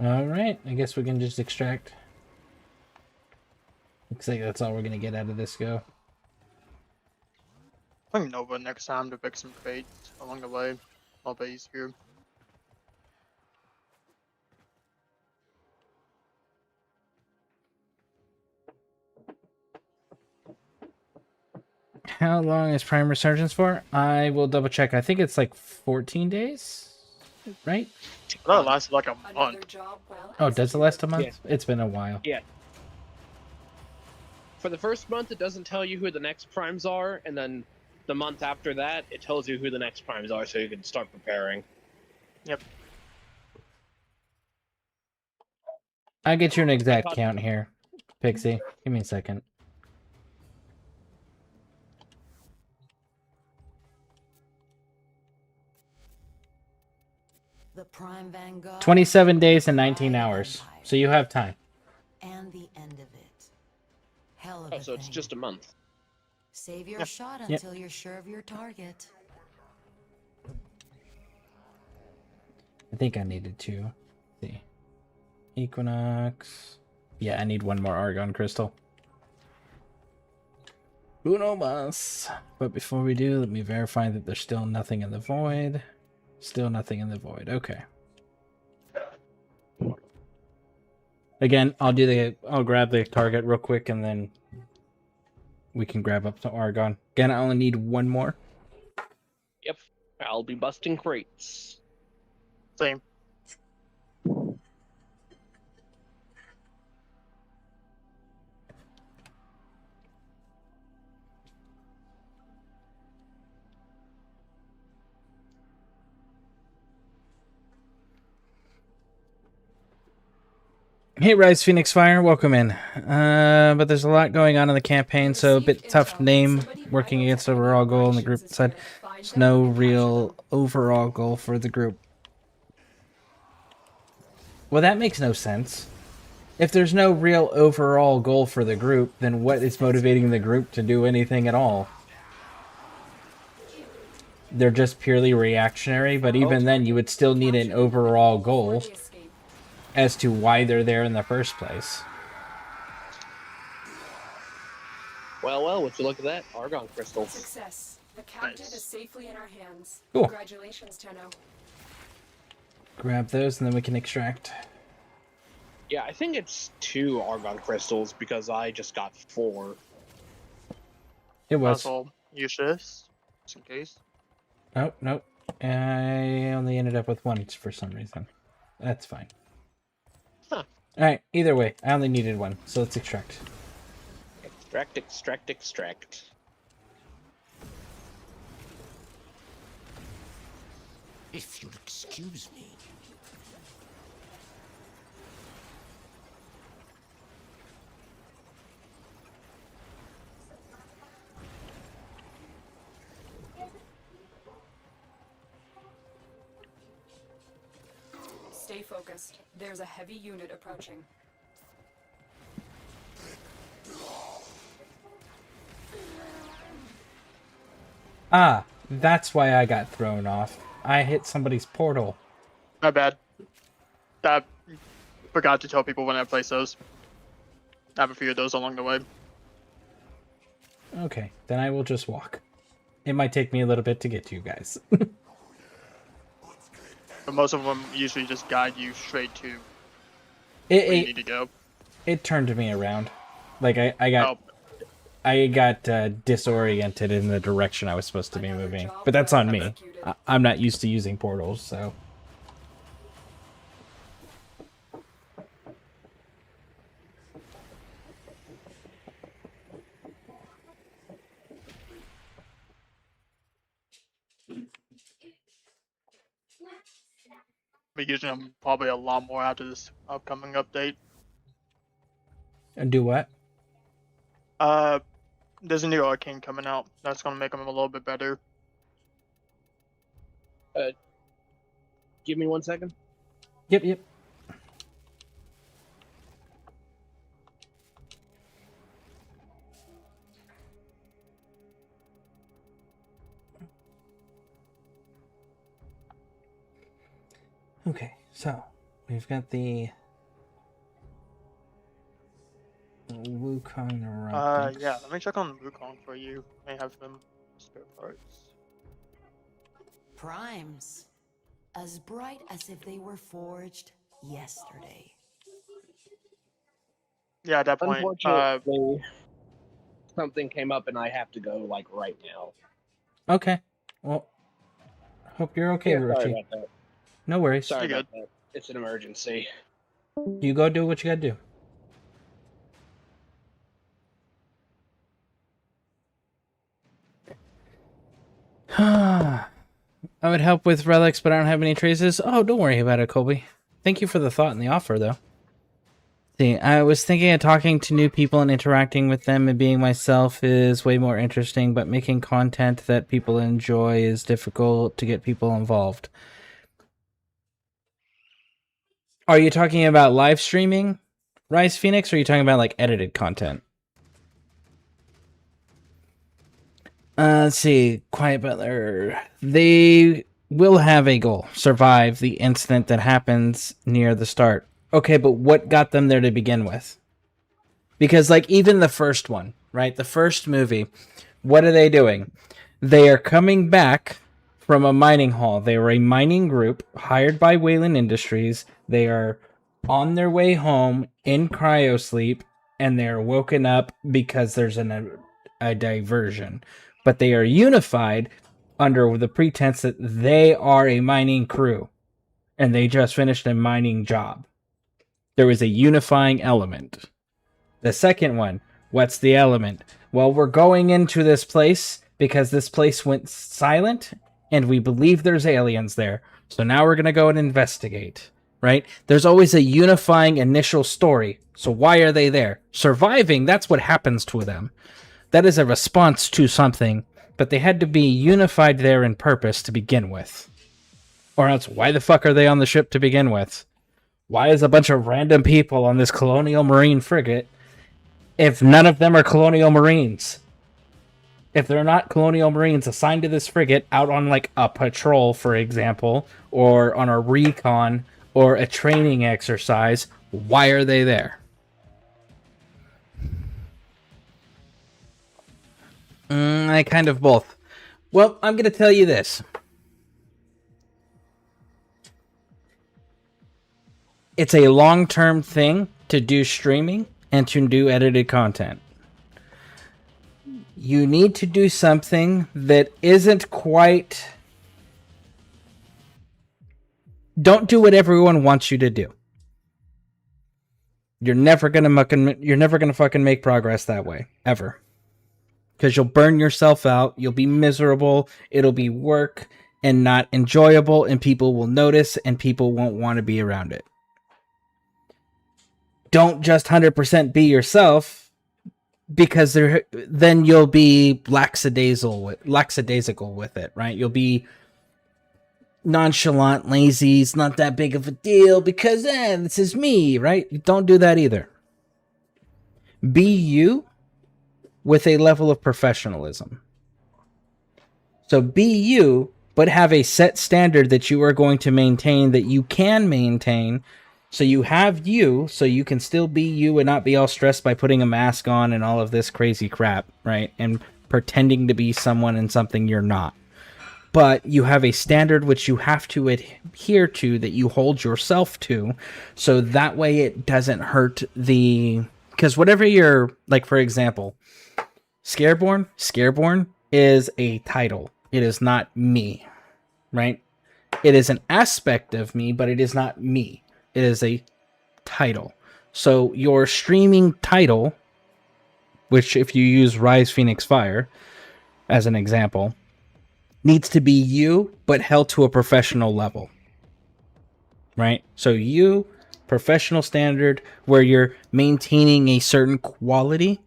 Alright, I guess we can just extract. Looks like that's all we're gonna get out of this go. I think Nova next time to pick some crates along the way. I'll be easier. How long is Prime Resurgence for? I will double check. I think it's like 14 days, right? That lasted like a Another month. job well Oh, does it last a month? Yeah. It's been a while. Yeah. For the first month, it doesn't tell you who the next primes are, and then the month after that, it tells you who the next primes are, so you can start preparing. Yep. I'll get you an exact count here, Pixie. Give me a second. The Prime Vanguard. 27 days and 19 hours. So you have time. And the end of Oh, a so it's thing. just a month. Save your Yep. shot Yep. until you're sure of your target. I think I needed to. Let's see. Equinox. Yeah, I need one more Argon crystal. Uno mas. But before we do, let me verify that there's still nothing in the void. Still nothing in the void. Okay. Again, I'll grab the target real quick and then we can grab up some Argon. Again, I only need one more. Yep. I'll be busting crates. Same. Hey, Rise Phoenix Fire, welcome in. But there's a lot going on in the campaign, so a bit tough name working against overall goal on the group side. There's no real overall goal for the group. Well, that makes no sense. If there's no real overall goal for the group, then what is motivating the group to do anything at all? They're just purely reactionary, but even then you would still need an overall goal as to why they're there in the first place. Well, would you look at that? Argon crystals. Success. The captive is safely in our hands. Cool. Congratulations, Tenno. Grab those and then we can extract. Yeah, I think it's 2 Argon crystals because I just got 4. It was. Also, use this, just in case. Nope. I only ended up with 1 for some reason. That's fine. Huh. Alright, either way, I only needed 1, so let's extract. Extract. If you'll excuse me. Stay focused. There's a heavy unit approaching. Ah, that's why I got thrown off. I hit somebody's portal. My bad. I forgot to tell people when I place those. I have a few of those along the way. Okay, then I will just walk. It might take me a little bit to get to you guys. But most of them usually just guide you straight to where you need to go. It turned me around. Like I got disoriented in the direction I was supposed to be moving. But that's on me. I'm not used to using portals, so. Be using them probably a lot more after this upcoming update. And do what? There's a new arcane coming out. That's gonna make them a little bit better. Give me 1 second. Yep. Okay, so we've got the Wukong Neurotics. Yeah, let me check on Wukong for you. May have some spare parts. Primes. As bright as if they were forged yesterday. Yeah, at that point, unfortunately, something came up and I have to go like right now. Okay. Well, hope you're okay, Yeah, Ruchi. sorry about that. No worries. Sorry about that. It's an emergency. You go do what you gotta do. I would help with relics, but I don't have any traces. Oh, don't worry about it, Colby. Thank you for the thought and the offer, though. See, I was thinking of talking to new people and interacting with them and being myself is way more interesting, but making content that people enjoy is difficult to get people involved. Are you talking about live streaming, Rise Phoenix, or are you talking about, like, edited content? Let's see. Quiet Butler. They will have a goal. Survive the incident that happens near the start. Okay, but what got them there to begin with? Because, like, even the first one, right? The first movie, what are they doing? They are coming back from a mining hall. They were a mining group hired by Wayland Industries. They are on their way home in cryosleep, and they're woken up because there's a diversion. But they are unified under the pretense that they are a mining crew, and they just finished a mining job. There was a unifying element. The second one, what's the element? Well, we're going into this place because this place went silent, and we believe there's aliens there. So now we're going to go and investigate, right? There's always a unifying initial story. So why are they there? Surviving, that's what happens to them. That is a response to something, but they had to be unified there in purpose to begin with. Or else, why the fuck are they on the ship to begin with? Why is a bunch of random people on this Colonial Marine frigate if none of them are Colonial Marines? If they're not Colonial Marines assigned to this frigate out on, like, a patrol, for example, or on a recon, or a training exercise, why are they there? I kind of both. Well, I'm going to tell you this. It's a long-term thing to do streaming and to do edited content. You need to do something that isn't quite... Don't do what everyone wants you to do. You're never gonna fucking make progress that way, ever. Because you'll burn yourself out, you'll be miserable, it'll be work and not enjoyable, and people will notice, and people won't want to be around it. Don't just 100% be yourself, because then you'll be lackadaisical with it, right? You'll be nonchalant, lazy, it's not that big of a deal, because this is me, right? Don't do that either. Be you with a level of professionalism. So be you, but have a set standard that you are going to maintain, that you can maintain. So you have you, so you can still be you and not be all stressed by putting a mask on and all of this crazy crap, right? And pretending to be someone and something you're not. But you have a standard which you have to adhere to, that you hold yourself to, so that way it doesn't hurt the... Because whatever you're... Like, for example, Scareborne is a title. It is not me, right? It is an aspect of me, but it is not me. It is a title. So your streaming title, which if you use Rise Phoenix Fire as an example, needs to be you, but held to a professional level. Right? So you, professional standard, where you're maintaining a certain quality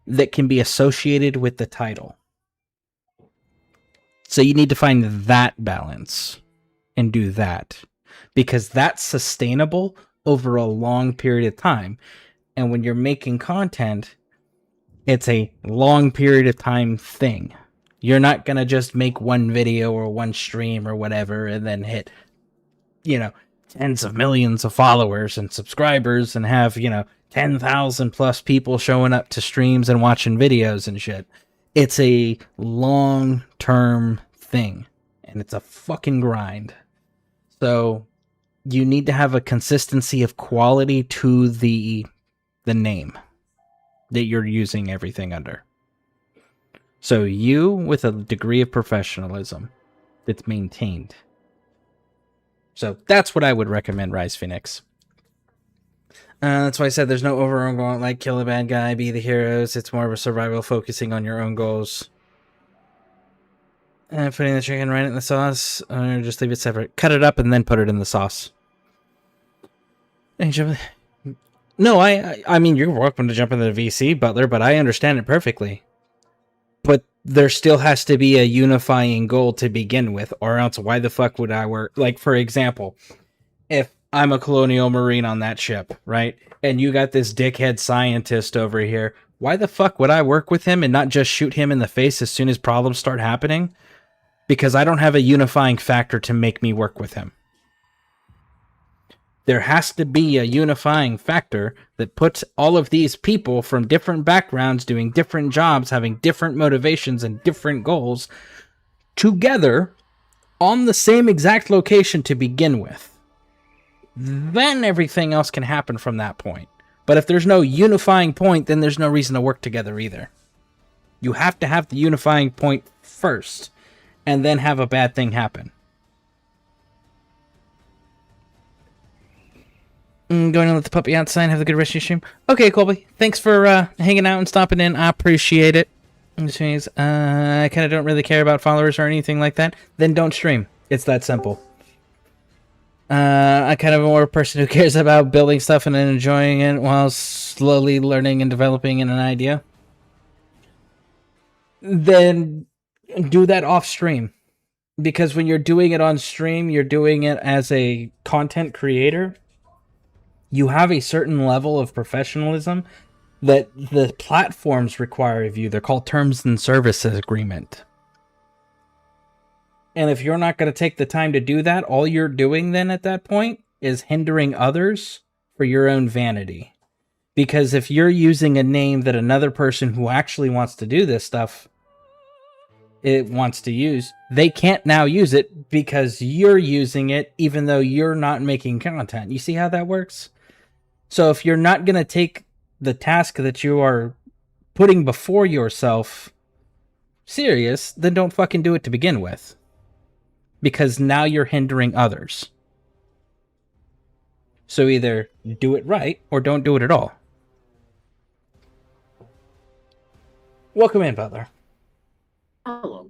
that can be associated with the title. So you need to find that balance and do that. Because that's sustainable over a long period of time. And when you're making content, it's a long period of time thing. You're not going to just make one video or one stream or whatever and then hit, tens of millions of followers and subscribers and have, 10,000 plus people showing up to streams and watching videos and shit. It's a long-term thing. And it's a fucking grind. So you need to have a consistency of quality to the name that you're using everything under. So you with a degree of professionalism that's maintained. So that's what I would recommend, Rise Phoenix. That's why I said there's no overall goal, like kill a bad guy, be the heroes. It's more of a survival, focusing on your own goals. Putting the chicken right in the sauce, or just leave it separate. Cut it up and then put it in the sauce. No, I mean, you're welcome to jump into the VC, Butler, but I understand it perfectly. But there still has to be a unifying goal to begin with, or else why the fuck would I work? Like, for example, if I'm a Colonial Marine on that ship, right? And you got this dickhead scientist over here Why the fuck would I work with him and not just shoot him in the face as soon as problems start happening? Because I don't have a unifying factor to make me work with him. There has to be a unifying factor that puts all of these people from different backgrounds doing different jobs, having different motivations and different goals together on the same exact location to begin with. Then everything else can happen from that point. But if there's no unifying point, then there's no reason to work together either. You have to have the unifying point first, and then have a bad thing happen. Going to let the puppy outside. Have a good rest of your stream. Okay, Colby. Thanks for hanging out and stopping in. I appreciate it. I kind of don't really care about followers or anything like that. Then don't stream. It's that simple. I kind of am more a person who cares about building stuff and enjoying it while slowly learning and developing an idea. Then do that off stream. Because when you're doing it on stream, you're doing it as a content creator. You have a certain level of professionalism that the platforms require of you. They're called terms and services agreement. And if you're not going to take the time to do that, all you're doing then at that point is hindering others for your own vanity. Because if you're using a name that another person who actually wants to do this stuff wants to use, they can't now use it because you're using it even though you're not making content. You see how that works? So if you're not going to take the task that you are putting before yourself serious, then don't fucking do it to begin with. Because now you're hindering others. So either do it right or don't do it at all. Welcome in, Butler. Hello.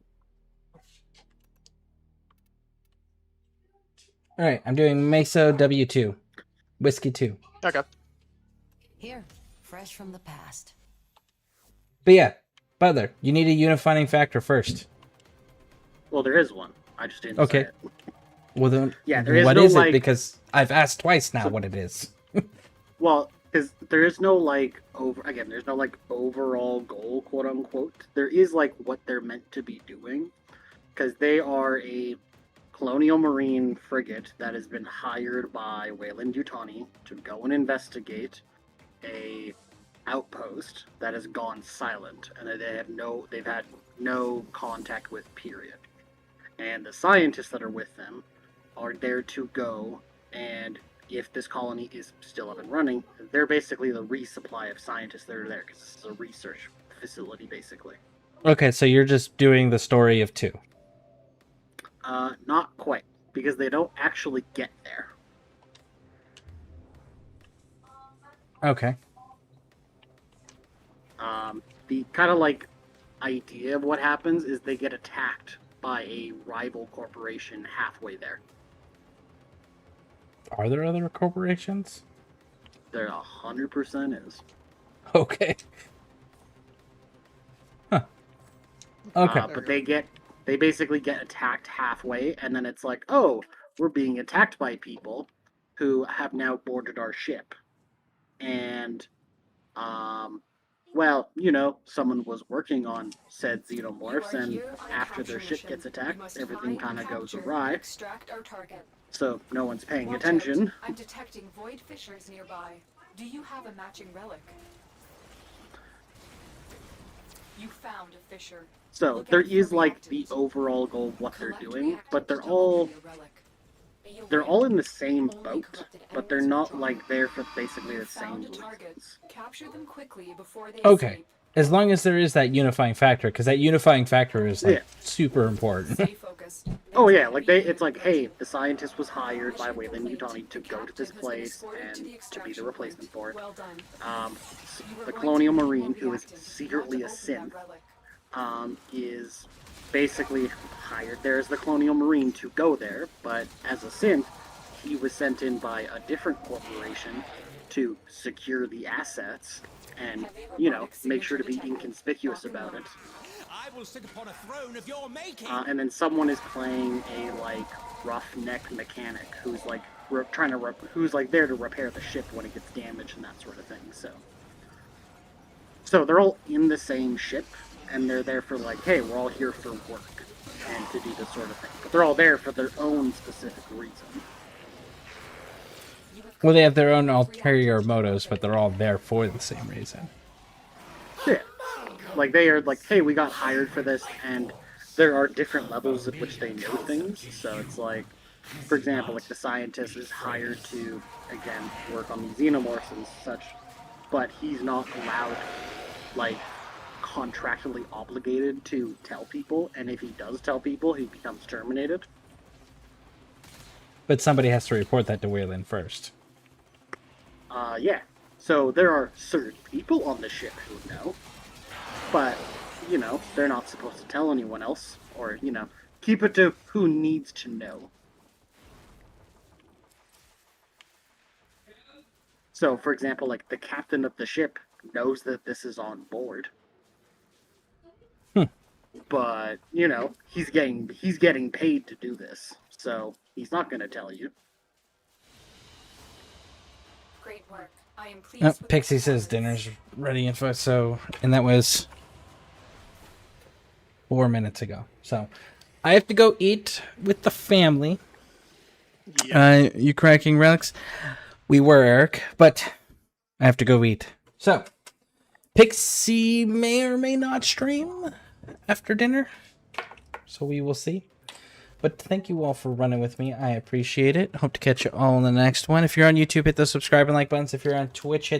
Alright, I'm doing Meso W2. Whiskey 2. Okay. Here, fresh from the past. But yeah, Butler, you need a unifying factor first. Well, there is one. I just didn't say it. Well, then, yeah, there is what no, is it? like... Because I've asked twice now what it is. Well, because there is no, like, there's no, like, overall goal, quote-unquote. There is, like, what they're meant to be doing. Because they are a colonial marine frigate that has been hired by Weyland-Yutani to go and investigate a outpost that has gone silent and that they've had no contact with, period. And the scientists that are with them are there to go, and if this colony is still up and running, they're basically the resupply of scientists that are there, because this is a research facility, basically. Okay, so you're just doing the story of 2. Not quite, because they don't actually get there. Okay. The kind of, like, idea of what happens is they get attacked by a rival corporation halfway there. Are there other corporations? There 100% is. Okay. Huh. Okay. But they basically get attacked halfway, and then it's like, oh, we're being attacked by people who have now boarded our ship. And, well, you know, someone was working on said xenomorphs, and after their ship gets attacked, everything kind of goes awry. So no one's paying attention. I'm detecting void fissures nearby. Do you have a matching relic? You found a fissure. So there is like the overall goal of what they're doing, but they're all in the same boat, but they're not like there for basically the same reasons. Capture them quickly before they Okay. As long as there is that unifying factor, because that unifying factor is like super important. Oh yeah, like it's like, hey, the scientist was hired by Weyland-Yutani to go to this place and to be the replacement for it. The Colonial Marine, who is secretly a synth, is basically hired there as the Colonial Marine to go there, but as a synth, he was sent in by a different corporation to secure the assets and, you know, make sure to be inconspicuous about it. I will sit upon a throne of your making. And then someone is playing a, like, roughneck mechanic who's, like, who's, like, there to repair the ship when it gets damaged and that sort of thing, so. So they're all in the same ship, and they're there for like, hey, we're all here for work and to do this sort of thing. But they're all there for their own specific reason. Well, they have their own ulterior motives, but they're all there for the same reason. Yeah. Like, they are like, hey, we got hired for this, and there are different levels at which they know things. So it's like, for example, like the scientist is hired to, again, work on these xenomorphs and such, but he's not allowed, like, contractually obligated to tell people, and if he does tell people, he becomes terminated. But somebody has to report that to Wayland first. Yeah. So there are certain people on the ship who know, but, you know, they're not supposed to tell anyone else, or, you know, keep it to who needs to know. So, for example, like, the captain of the ship knows that this is on board. But, you know, he's getting paid to do this, so he's not going to tell you. Great work. I am pleased Oh, with Pixie says dinner's ready info, so, and that was 4 minutes ago. So, I have to go eat with the family. You cracking relics? We were, Eric, but I have to go eat. So, Pixie may or may not stream after dinner, so we will see. But thank you all for running with me. I appreciate it. Hope to catch you all in the next one. If you're on YouTube, hit those subscribe and like buttons. If you're on Twitch, hit those